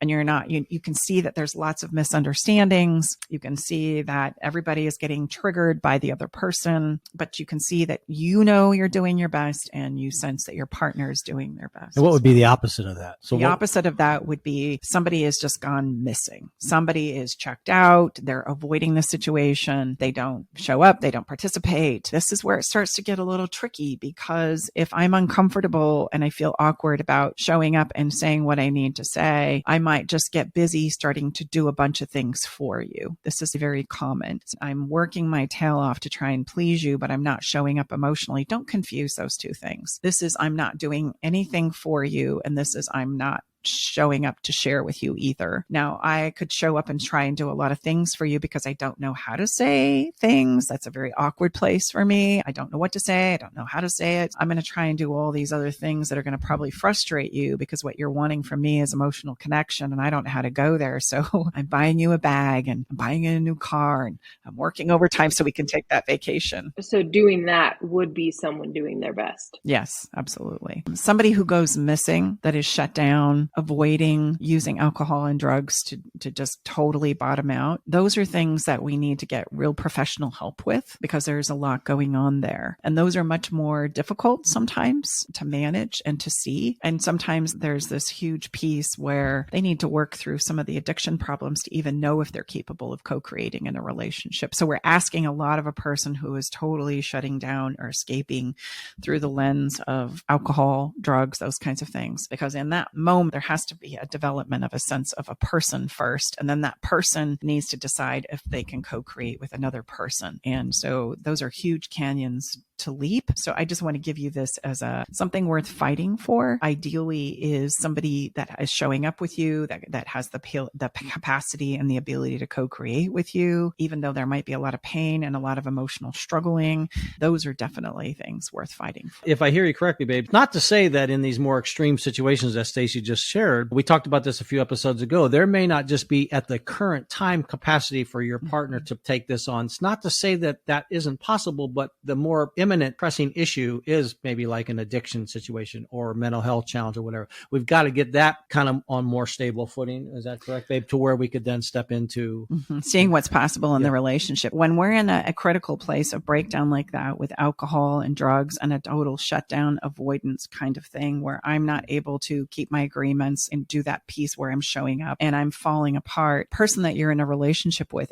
And you're not, you can see that there's lots of misunderstandings. You can see that everybody is getting triggered by the other person, but you can see that you know you're doing your best and you sense that your partner is doing their best. And what would be the opposite of that? So the opposite of that would be somebody has just gone missing. Somebody is checked out. They're avoiding the situation. They don't show up. They don't participate. This is where it starts to get a little tricky, because if I'm uncomfortable and I feel awkward about showing up and saying what I need to say, I might just get busy starting to do a bunch of things for you. This is very common. I'm working my tail off to try and please you, but I'm not showing up emotionally. Don't confuse those two things. This is I'm not doing anything for you, and this is I'm not showing up to share with you either. Now, I could show up and try and do a lot of things for you because I don't know how to say things. That's a very awkward place for me. I don't know what to say. I don't know how to say it. I'm going to try and do all these other things that are going to probably frustrate you, because what you're wanting from me is emotional connection, and I don't know how to go there. So I'm buying you a bag, and I'm buying you a new car, and I'm working overtime so we can take that vacation. So doing that would be someone doing their best. Yes, absolutely. Somebody who goes missing, that is shut down, avoiding using alcohol and drugs to just totally bottom out. Those are things that we need to get real professional help with, because there's a lot going on there. And those are much more difficult sometimes to manage and to see. And sometimes there's this huge piece where they need to work through some of the addiction problems to even know if they're capable of co-creating in a relationship. So we're asking a lot of a person who is totally shutting down or escaping through the lens of alcohol, drugs, those kinds of things. Because in that moment, there has to be a development of a sense of a person first. And then that person needs to decide if they can co-create with another person. And so those are huge canyons to leap. So I just want to give you this as something worth fighting for. Ideally is somebody that is showing up with you, that has the capacity and the ability to co-create with you, even though there might be a lot of pain and a lot of emotional struggling. Those are definitely things worth fighting for. If I hear you correctly, babe, not to say that in these more extreme situations that Stacey just shared, we talked about this a few episodes ago, there may not just be at the current time capacity for your partner to take this on. It's not to say that that isn't possible, but the more imminent pressing issue is maybe like an addiction situation or mental health challenge or whatever. We've got to get that kind of on more stable footing. Is that correct, babe? To where we could then step into seeing what's possible in the relationship. When we're in a critical place of breakdown like that with alcohol and drugs and a total shutdown avoidance kind of thing, where I'm not able to keep my agreements and do that piece where I'm showing up and I'm falling apart, person that you're in a relationship with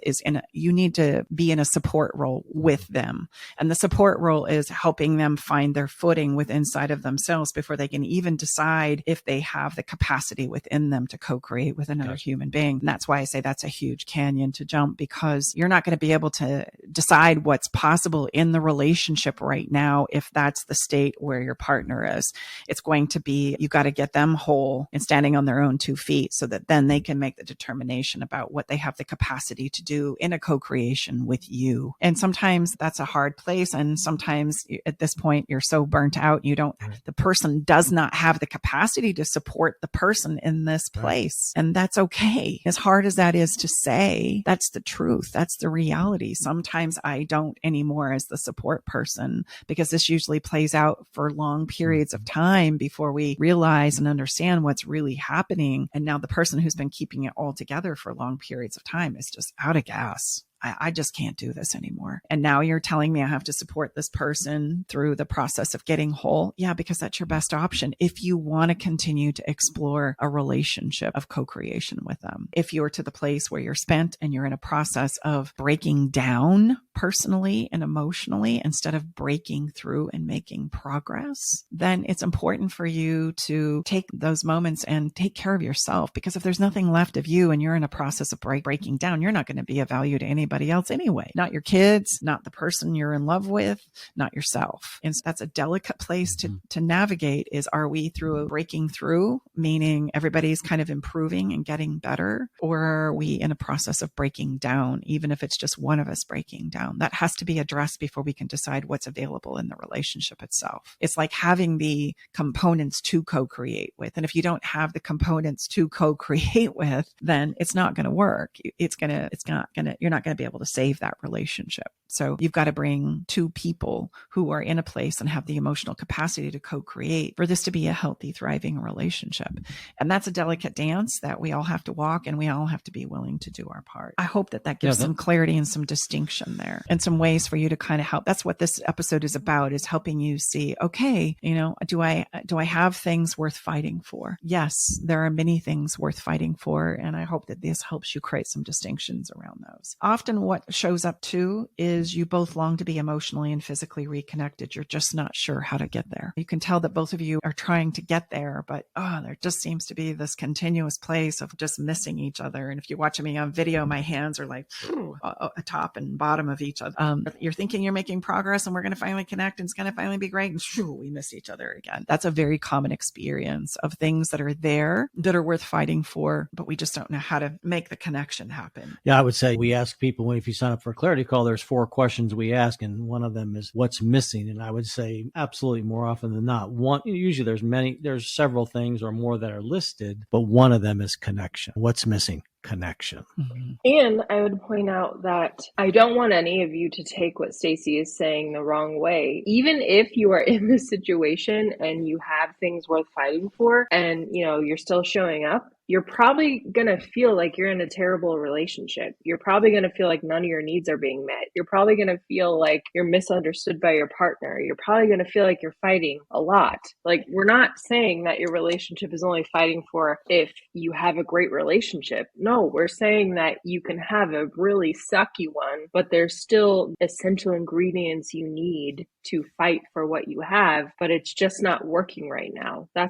you need to be in a support role with them. And the support role is helping them find their footing inside of themselves before they can even decide if they have the capacity within them to co-create with another human being. And that's why I say that's a huge canyon to jump, because you're not going to be able to decide what's possible in the relationship right now if that's the state where your partner is. It's going to be, you got to get them whole and standing on their own 2 feet so that then they can make the determination about what they have the capacity to do in a co-creation with you. And sometimes that's a hard place. And sometimes at this point, you're so burnt out, the person does not have the capacity to support the person in this place. And that's okay. As hard as that is to say, that's the truth. That's the reality. Sometimes I don't anymore as the support person, because this usually plays out for long periods of time before we realize and understand what's really happening. And now the person who's been keeping it all together for long periods of time is just out of gas. I just can't do this anymore. And now you're telling me I have to support this person through the process of getting whole. Yeah, because that's your best option if you want to continue to explore a relationship of co-creation with them. If you're to the place where you're spent and you're in a process of breaking down personally and emotionally instead of breaking through and making progress, then it's important for you to take those moments and take care of yourself. Because if there's nothing left of you and you're in a process of breaking down, you're not going to be of value to anybody else anyway. Not your kids, not the person you're in love with, not yourself. And so that's a delicate place to navigate is, are we through breaking through, meaning everybody's kind of improving and getting better, or are we in a process of breaking down, even if it's just one of us breaking down? down. That has to be addressed before we can decide what's available in the relationship itself. It's like having the components to co-create with. And if you don't have the components to co-create with, then it's not going to work. You're not going to be able to save that relationship. So you've got to bring two people who are in a place and have the emotional capacity to co-create for this to be a healthy, thriving relationship. And that's a delicate dance that we all have to walk, and we all have to be willing to do our part. I hope that gives some clarity and some distinction there, and some ways for you to kind of help. That's what this episode is about, is helping you see, okay, do I have things worth fighting for? Yes, there are many things worth fighting for. And I hope that this helps you create some distinctions around those. Often what shows up too is you both long to be emotionally and physically reconnected. You're just not sure how to get there. You can tell that both of you are trying to get there, but there just seems to be this continuous place of just missing each other. And if you're watching me on video, my hands are like a top and bottom of each other. You're thinking you're making progress and we're going to finally connect and it's going to finally be great. And we miss each other again. That's a very common experience of things that are there that are worth fighting for, but we just don't know how to make the connection happen. Yeah, I would say we ask people, if you sign up for a clarity call, there's 4 questions we ask, and one of them is what's missing. And I would say absolutely more often than not, usually there's several things or more that are listed, but one of them is connection. What's missing? Connection. Mm-hmm. And I would point out that I don't want any of you to take what Stacey is saying the wrong way. Even if you are in this situation and you have things worth fighting for, and you're still showing up, you're probably going to feel like you're in a terrible relationship. You're probably going to feel like none of your needs are being met. You're probably going to feel like you're misunderstood by your partner. You're probably going to feel like you're fighting a lot. Like, we're not saying that your relationship is only fighting for if you have a great relationship. No, we're saying that you can have a really sucky one, but there's still essential ingredients you need to fight for what you have, but it's just not working right now. I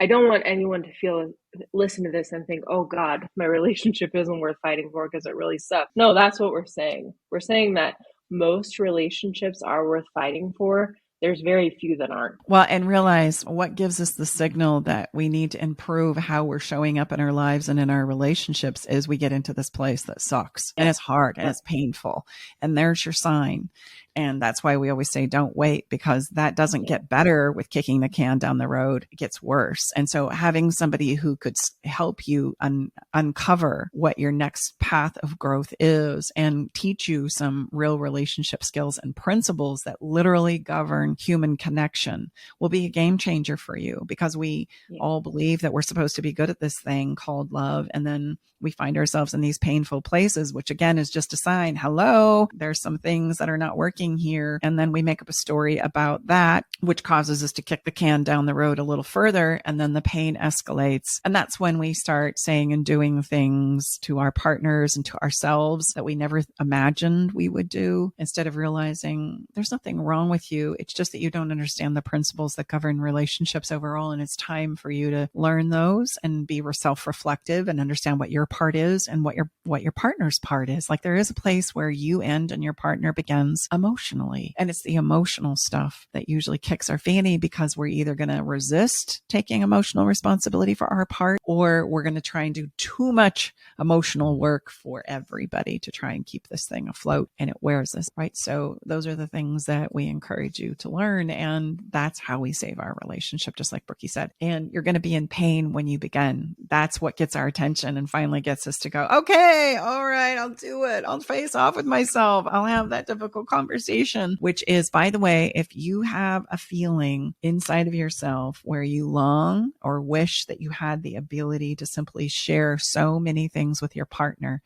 don't want anyone to listen to this and think, oh God, my relationship isn't worth fighting for because it really sucks. No, that's what we're saying. We're saying that most relationships are worth fighting for. There's very few that aren't. Well, and realize what gives us the signal that we need to improve how we're showing up in our lives and in our relationships is we get into this place that sucks and it's hard and it's painful. And there's your sign. And that's why we always say, don't wait, because that doesn't get better with kicking the can down the road. It gets worse. And so having somebody who could help you uncover what your next path of growth is and teach you some real relationship skills and principles that literally govern human connection will be a game changer for you, because we all believe that we're supposed to be good at this thing called love. And then we find ourselves in these painful places, which again is just a sign. Hello, there's some things that are not working here. And then we make up a story about that, which causes us to kick the can down the road a little further. And then the pain escalates. And that's when we start saying and doing things to our partners and to ourselves that we never imagined we would do, instead of realizing there's nothing wrong with you. It's just that you don't understand the principles that govern relationships overall. And it's time for you to learn those and be self-reflective and understand what your part is and what your partner's part is. Like, there is a place where you end and your partner begins emotionally. And it's the emotional stuff that usually kicks our fanny, because we're either going to resist taking emotional responsibility for our part, or we're going to try and do too much emotional work for everybody to try and keep this thing afloat, and it wears us, right? So those are the things that we encourage you to learn. And that's how we save our relationship, just like Brookie said. And you're going to be in pain when you begin. That's what gets our attention and finally gets us to go, okay, all right, I'll do it. I'll face off with myself. I'll have that difficult conversation, which is, by the way, if you have a feeling inside of yourself where you long or wish that you had the ability to simply share so many things with your partner,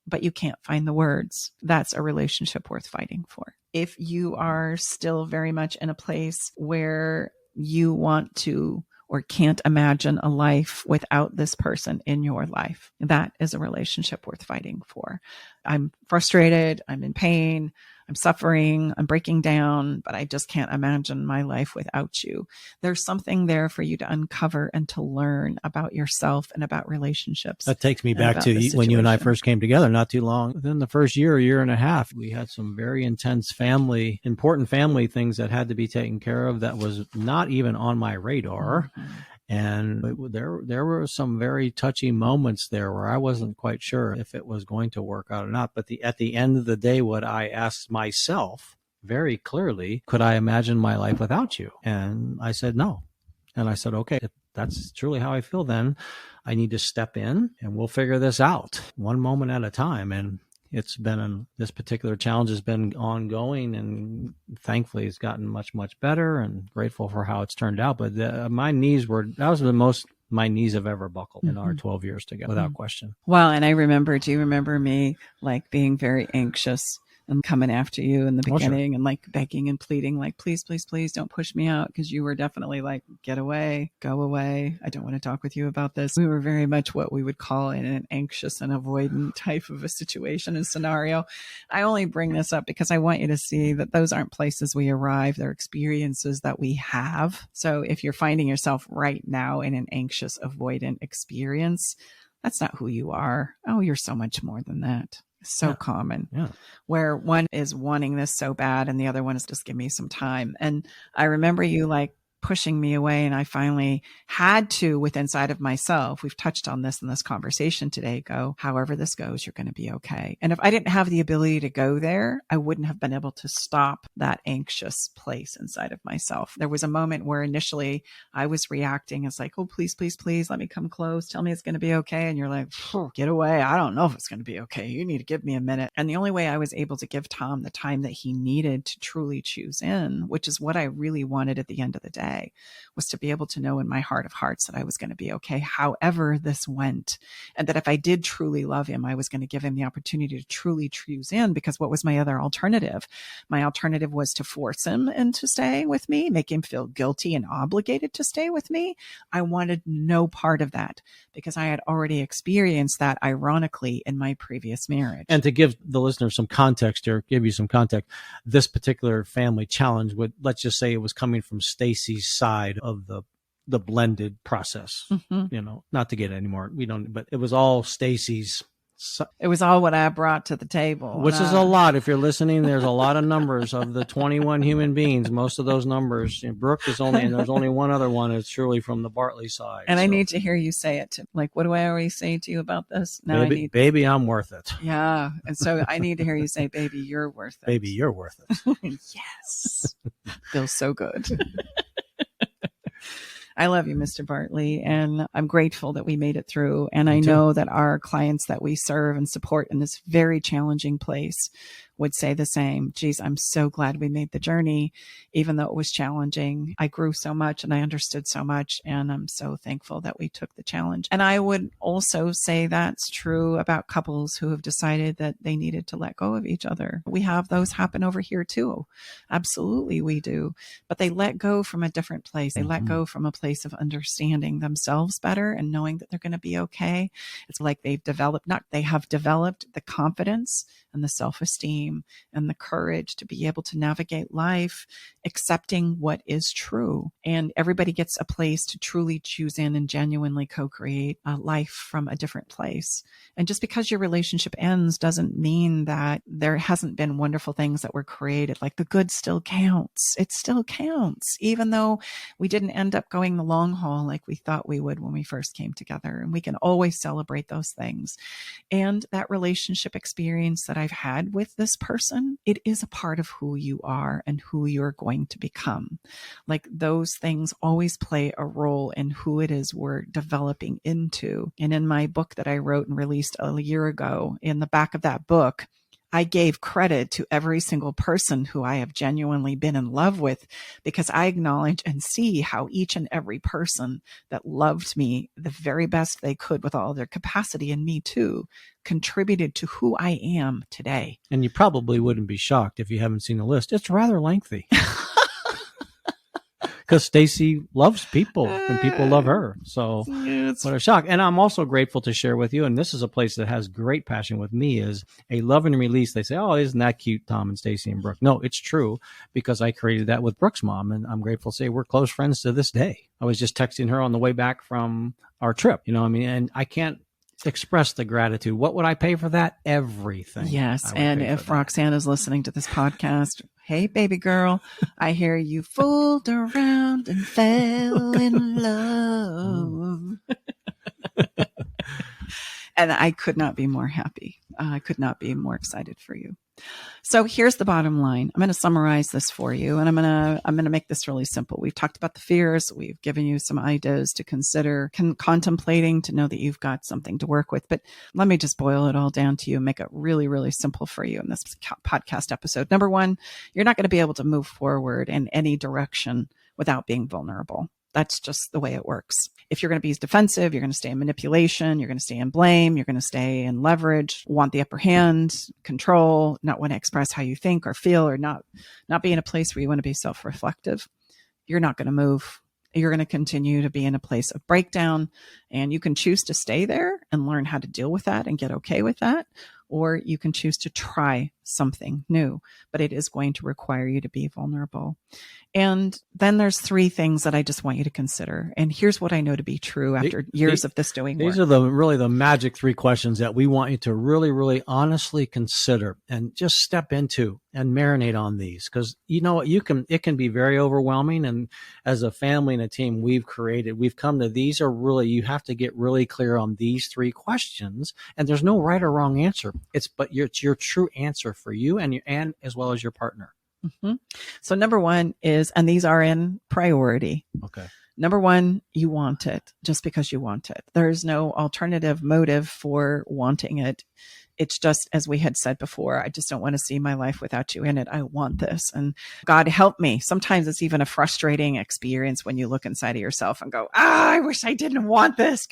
but you can't find the words, that's a relationship worth fighting for. If you are still very much in a place where you want to or can't imagine a life without this person in your life, that is a relationship worth fighting for. I'm frustrated, I'm in pain, I'm suffering, I'm breaking down, but I just can't imagine my life without you. There's something there for you to uncover and to learn about yourself and about relationships. That takes me back to when you and I first came together, not too long. Within the first year and a half, we had some very intense important family things that had to be taken care of that was not even on my radar. Mm-hmm. And there were some very touchy moments there where I wasn't quite sure if it was going to work out or not. But at the end of the day, what I asked myself very clearly, could I imagine my life without you? And I said no. And I said, okay, if that's truly how I feel, then I need to step in and we'll figure this out one moment at a time. And this particular challenge has been ongoing, and thankfully it's gotten much, much better, and grateful for how it's turned out. But that was the most my knees have ever buckled in our 12 years together, without question. Well, and do you remember me like being very anxious and coming after you in the beginning and like begging and pleading, like, please, please, please don't push me out. Cause you were definitely like, get away, go away. I don't want to talk with you about this. We were very much what we would call in an anxious and avoidant type of a situation and scenario. I only bring this up because I want you to see that those aren't places we arrive. They're experiences that we have. So if you're finding yourself right now in an anxious, avoidant experience, that's not who you are. Oh, you're so much more than that. So common, where one is wanting this so bad and the other one is just give me some time. And I remember you like pushing me away, and I finally had to, with inside of myself, we've touched on this in this conversation today, go, however this goes, you're going to be okay. And if I didn't have the ability to go there, I wouldn't have been able to stop that anxious place inside of myself. There was a moment where initially I was reacting as like, oh, please, please, please, let me come close. Tell me it's going to be okay. And you're like, get away. I don't know if it's going to be okay. You need to give me a minute. And the only way I was able to give Tom the time that he needed to truly choose in, which is what I really wanted at the end of the day, was to be able to know in my heart of hearts that I was going to be okay, however this went. And that if I did truly love him, I was going to give him the opportunity to truly choose in, because what was my other alternative? My alternative was to force him into staying with me, make him feel guilty and obligated to stay with me. I wanted no part of that because I had already experienced that, ironically, in my previous marriage. And to give the listener some context here, give you some context, this particular family challenge would, let's just say it was coming from Stacy's side of the blended process. Not to get any more, but it was all Stacy's. It was all what I brought to the table. Which is a lot. If you're listening, there's a lot of numbers of the 21 human beings. Most of those numbers, Brooke is only, and there's only one other one. It's truly from the Bartley side. And so, I need to hear you say it. Like, what do I always say to you about this? Now baby, I'm worth it. Yeah. And so I need to hear you say, baby, you're worth it. Baby, you're worth it. Yes. Feels so good. I love you, Mr. Bartley, and I'm grateful that we made it through. And I know that our clients that we serve and support in this very challenging place would say the same. Geez, I'm so glad we made the journey, even though it was challenging. I grew so much and I understood so much, and I'm so thankful that we took the challenge. And I would also say that's true about couples who have decided that they needed to let go of each other. We have those happen over here too. Absolutely, we do. But they let go from a different place. They let go from a place of understanding themselves better and knowing that they're going to be okay. It's like they have developed the confidence and the self-esteem and the courage to be able to navigate life, accepting what is true. And everybody gets a place to truly choose in and genuinely co-create a life from a different place. And just because your relationship ends doesn't mean that there hasn't been wonderful things that were created. Like the good still counts. It still counts, even though we didn't end up going the long haul like we thought we would when we first came together. And we can always celebrate those things. And that relationship experience that I've had with this person, it is a part of who you are and who you're going to become. Like those things always play a role in who it is we're developing into. And in my book that I wrote and released a year ago, in the back of that book, I gave credit to every single person who I have genuinely been in love with, because I acknowledge and see how each and every person that loved me the very best they could with all their capacity, and me too, contributed to who I am today. And you probably wouldn't be shocked if you haven't seen the list. It's rather lengthy. Because Stacy loves people and people love her. So what a shock. And I'm also grateful to share with you, and this is a place that has great passion with me, is a love and release. They say, oh, isn't that cute, Tom and Stacy and Brooke? No, it's true, because I created that with Brooke's mom, and I'm grateful to say we're close friends to this day. I was just texting her on the way back from our trip, and I can't express the gratitude. What would I pay for that? Everything. Yes. And if Roxanne is listening to this podcast, Hey, baby girl, I hear you fooled around and fell in love. And I could not be more happy. I could not be more excited for you. So here's the bottom line. I'm going to summarize this for you, and I'm going to make this really simple. We've talked about the fears. We've given you some ideas to consider, contemplating, to know that you've got something to work with. But let me just boil it all down to you and make it really, really simple for you in this podcast episode. Number one, you're not going to be able to move forward in any direction without being vulnerable. That's just the way it works. If you're going to be defensive, you're going to stay in manipulation, you're going to stay in blame, you're going to stay in leverage, want the upper hand, control, not want to express how you think or feel, or not be in a place where you want to be self-reflective, you're not going to move. You're going to continue to be in a place of breakdown, and you can choose to stay there and learn how to deal with that and get okay with that, or you can choose to try something new, but it is going to require you to be vulnerable. And then there's three things that I just want you to consider. And here's what I know to be true after years of this doing work. These are really the magic three questions that we want you to really, really honestly consider and just step into and marinate on these. Because you know what, it can be very overwhelming. And as a family and a team we've come to, these are really, you have to get really clear on these three questions. And there's no right or wrong answer. It's your true answer for you and as well as your partner. Mm-hmm. So number one is, and these are in priority. Okay. Number one, you want it just because you want it. There's no alternative motive for wanting it. It's just, as we had said before, I just don't want to see my life without you in it. I want this. And God help me. Sometimes it's even a frustrating experience when you look inside of yourself and go, I wish I didn't want this.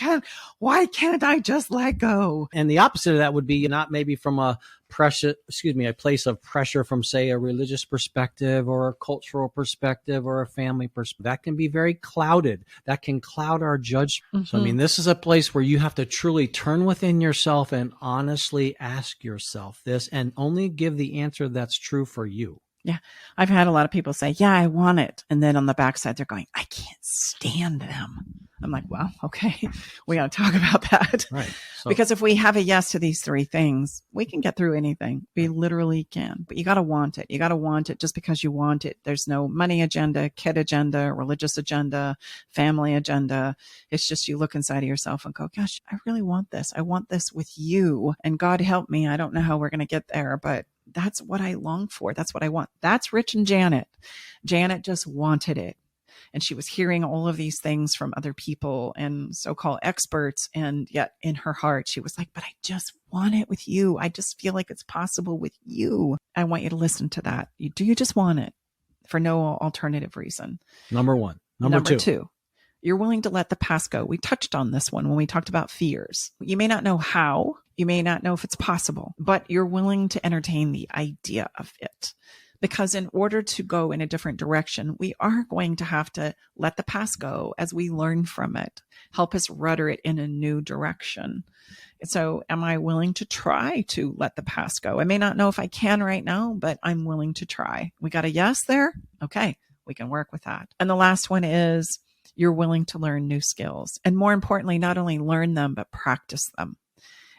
Why can't I just let go? And the opposite of that would be not maybe from a place of pressure from, say, a religious perspective or a cultural perspective or a family perspective. That can be very clouded. That can cloud our judgment. Mm-hmm. So, I mean, this is a place where you have to truly turn within yourself and honestly ask yourself this and only give the answer that's true for you. Yeah. I've had a lot of people say, yeah, I want it. And then on the backside, they're going, I can't stand them. I'm like, well, okay, we got to talk about that. Right. So, because if we have a yes to these three things, we can get through anything. We literally can. But you got to want it. You got to want it just because you want it. There's no money agenda, kid agenda, religious agenda, family agenda. It's just you look inside of yourself and go, gosh, I really want this. I want this with you. And God help me. I don't know how we're going to get there, but that's what I long for. That's what I want. That's Rich and Janet. Janet just wanted it. And she was hearing all of these things from other people and so-called experts. And yet in her heart, she was like, but I just want it with you. I just feel like it's possible with you. I want you to listen to that. Do you just want it for no alternative reason? Number one. Number two. You're willing to let the past go. We touched on this one when we talked about fears. You may not know how, you may not know if it's possible, but you're willing to entertain the idea of it. Because in order to go in a different direction, we are going to have to let the past go as we learn from it, help us rudder it in a new direction. So am I willing to try to let the past go? I may not know if I can right now, but I'm willing to try. We got a yes there? Okay, we can work with that. And the last one is you're willing to learn new skills. And more importantly, not only learn them, but practice them.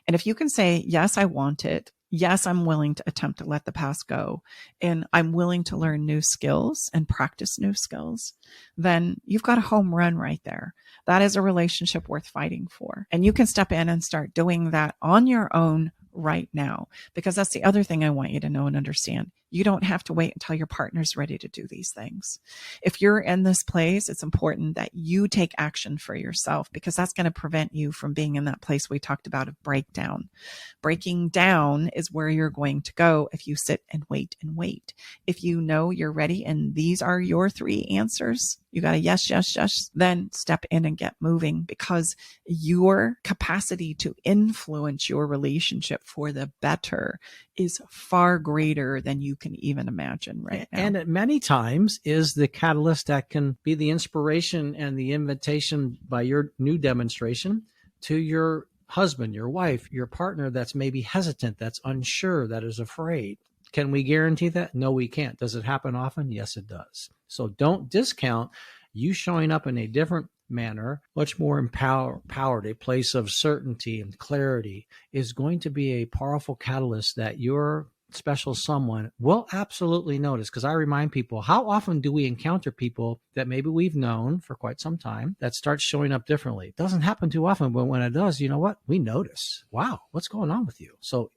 And if you can say, yes, I want it. Yes, I'm willing to attempt to let the past go, and I'm willing to learn new skills and practice new skills, then you've got a home run right there. That is a relationship worth fighting for. And you can step in and start doing that on your own right now, because that's the other thing I want you to know and understand. You don't have to wait until your partner's ready to do these things. If you're in this place, it's important that you take action for yourself, because that's going to prevent you from being in that place we talked about of breakdown. Breaking down is where you're going to go if you sit and wait and wait. If you know you're ready and these are your three answers, you got a yes, yes, yes, then step in and get moving, because your capacity to influence your relationship for the better is far greater than you can even imagine right now. And it many times is the catalyst that can be the inspiration and the invitation by your new demonstration to your husband, your wife, your partner that's maybe hesitant, that's unsure, that is afraid. Can we guarantee that? No, we can't. Does it happen often? Yes, it does. So don't discount you showing up in a different manner, much more empowered, a place of certainty and clarity is going to be a powerful catalyst that your special someone will absolutely notice. Because I remind people, how often do we encounter people that maybe we've known for quite some time that starts showing up differently? It doesn't happen too often, but when it does, you know what? We notice, wow, what's going on with you? So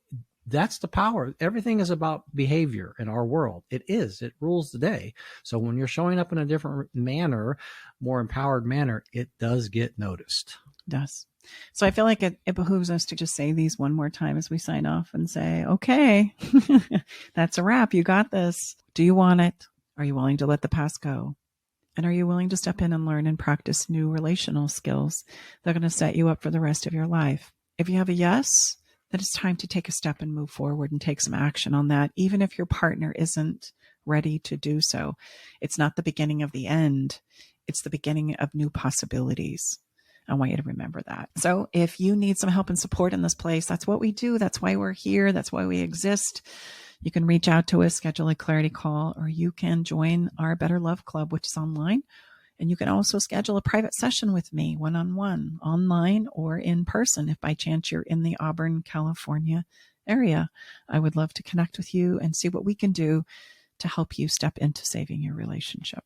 that's the power. Everything is about behavior in our world. It rules the day. So when you're showing up in a different manner, more empowered manner, it does get noticed. It does. So I feel like it behooves us to just say these one more time as we sign off and say, okay, that's a wrap. You got this. Do you want it? Are you willing to let the past go? And are you willing to step in and learn and practice new relational skills that are going to set you up for the rest of your life? If you have a yes, then it's time to take a step and move forward and take some action on that, even if your partner isn't ready to do so. It's not the beginning of the end. It's the beginning of new possibilities. I want you to remember that. So if you need some help and support in this place, that's what we do. That's why we're here. That's why we exist. You can reach out to us, schedule a clarity call, or you can join our Better Love Club, which is online. And you can also schedule a private session with me, one-on-one, online or in person. If by chance you're in the Auburn, California area, I would love to connect with you and see what we can do to help you step into saving your relationship.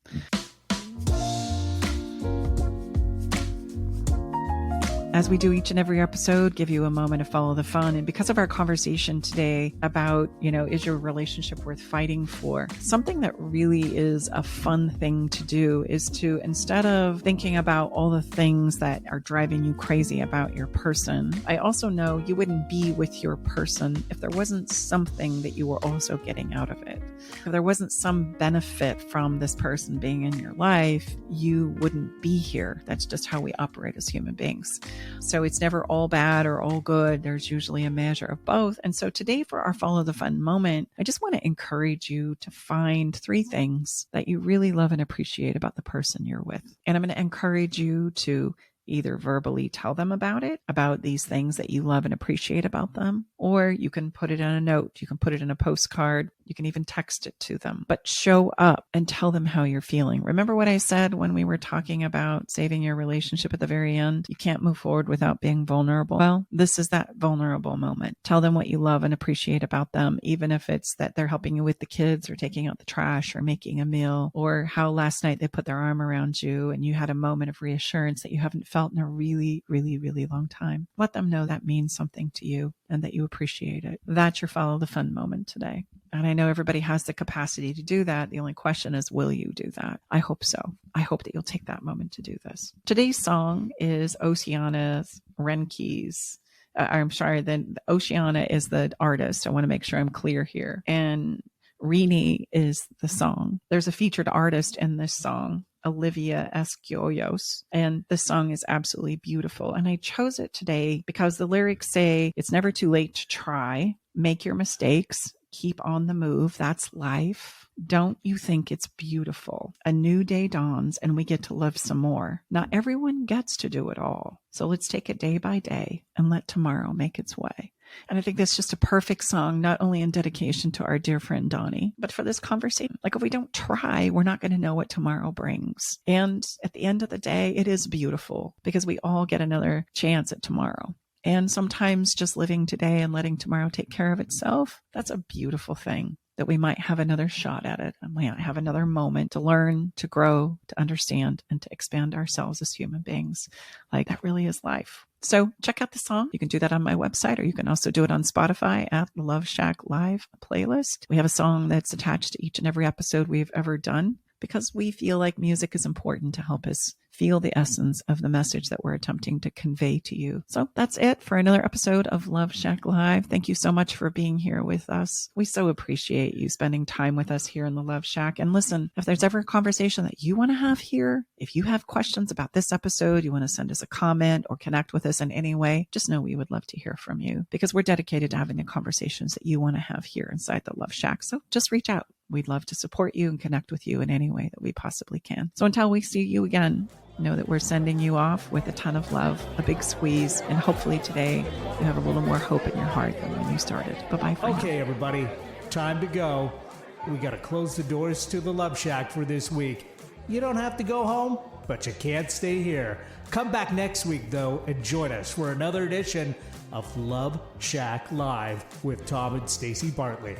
As we do each and every episode, give you a moment to follow the fun. And because of our conversation today about, is your relationship worth fighting for? Something that really is a fun thing to do is to, instead of thinking about all the things that are driving you crazy about your person, I also know you wouldn't be with your person if there wasn't something that you were also getting out of it. If there wasn't some benefit from this person being in your life, you wouldn't be here. That's just how we operate as human beings. So it's never all bad or all good. There's usually a measure of both. And so today for our Follow the Fun moment, I just want to encourage you to find 3 things that you really love and appreciate about the person you're with. And I'm going to encourage you to either verbally tell them about it, about these things that you love and appreciate about them, or you can put it in a note. You can put it in a postcard. You can even text it to them, but show up and tell them how you're feeling. Remember what I said when we were talking about saving your relationship at the very end? You can't move forward without being vulnerable. Well, this is that vulnerable moment. Tell them what you love and appreciate about them, even if it's that they're helping you with the kids or taking out the trash or making a meal, or how last night they put their arm around you and you had a moment of reassurance that you haven't felt in a really, really, really long time. Let them know that means something to you and that you appreciate it. That's your Follow the Fun moment today. And I know everybody has the capacity to do that. The only question is, will you do that? I hope so. I hope that you'll take that moment to do this. Today's song is Oceana's Renke's. Oceana is the artist. I want to make sure I'm clear here. And Rini is the song. There's a featured artist in this song, Olivia Esquios, and the song is absolutely beautiful. And I chose it today because the lyrics say, it's never too late to try, make your mistakes, keep on the move. That's life. Don't you think it's beautiful? A new day dawns and we get to live some more. Not everyone gets to do it all. So let's take it day by day and let tomorrow make its way. And I think that's just a perfect song, not only in dedication to our dear friend Donnie, but for this conversation. Like if we don't try, we're not going to know what tomorrow brings. And at the end of the day, it is beautiful because we all get another chance at tomorrow. And sometimes just living today and letting tomorrow take care of itself, that's a beautiful thing, that we might have another shot at it and we might have another moment to learn, to grow, to understand, and to expand ourselves as human beings. Like that really is life. So check out the song. You can do that on my website, or you can also do it on Spotify at the Love Shack Live playlist. We have a song that's attached to each and every episode we've ever done because we feel like music is important to help us feel the essence of the message that we're attempting to convey to you. So that's it for another episode of Love Shack Live. Thank you so much for being here with us. We so appreciate you spending time with us here in the Love Shack. And listen, if there's ever a conversation that you want to have here, if you have questions about this episode, you want to send us a comment or connect with us in any way, just know we would love to hear from you because we're dedicated to having the conversations that you want to have here inside the Love Shack. So just reach out. We'd love to support you and connect with you in any way that we possibly can. So until we see you again, know that we're sending you off with a ton of love, a big squeeze, and hopefully today you have a little more hope in your heart than when you started. Bye-bye for now. Okay, everybody, time to go. We got to close the doors to the Love Shack for this week. You don't have to go home, but you can't stay here. Come back next week, though, and join us for another edition of Love Shack Live with Tom and Stacey Bartley.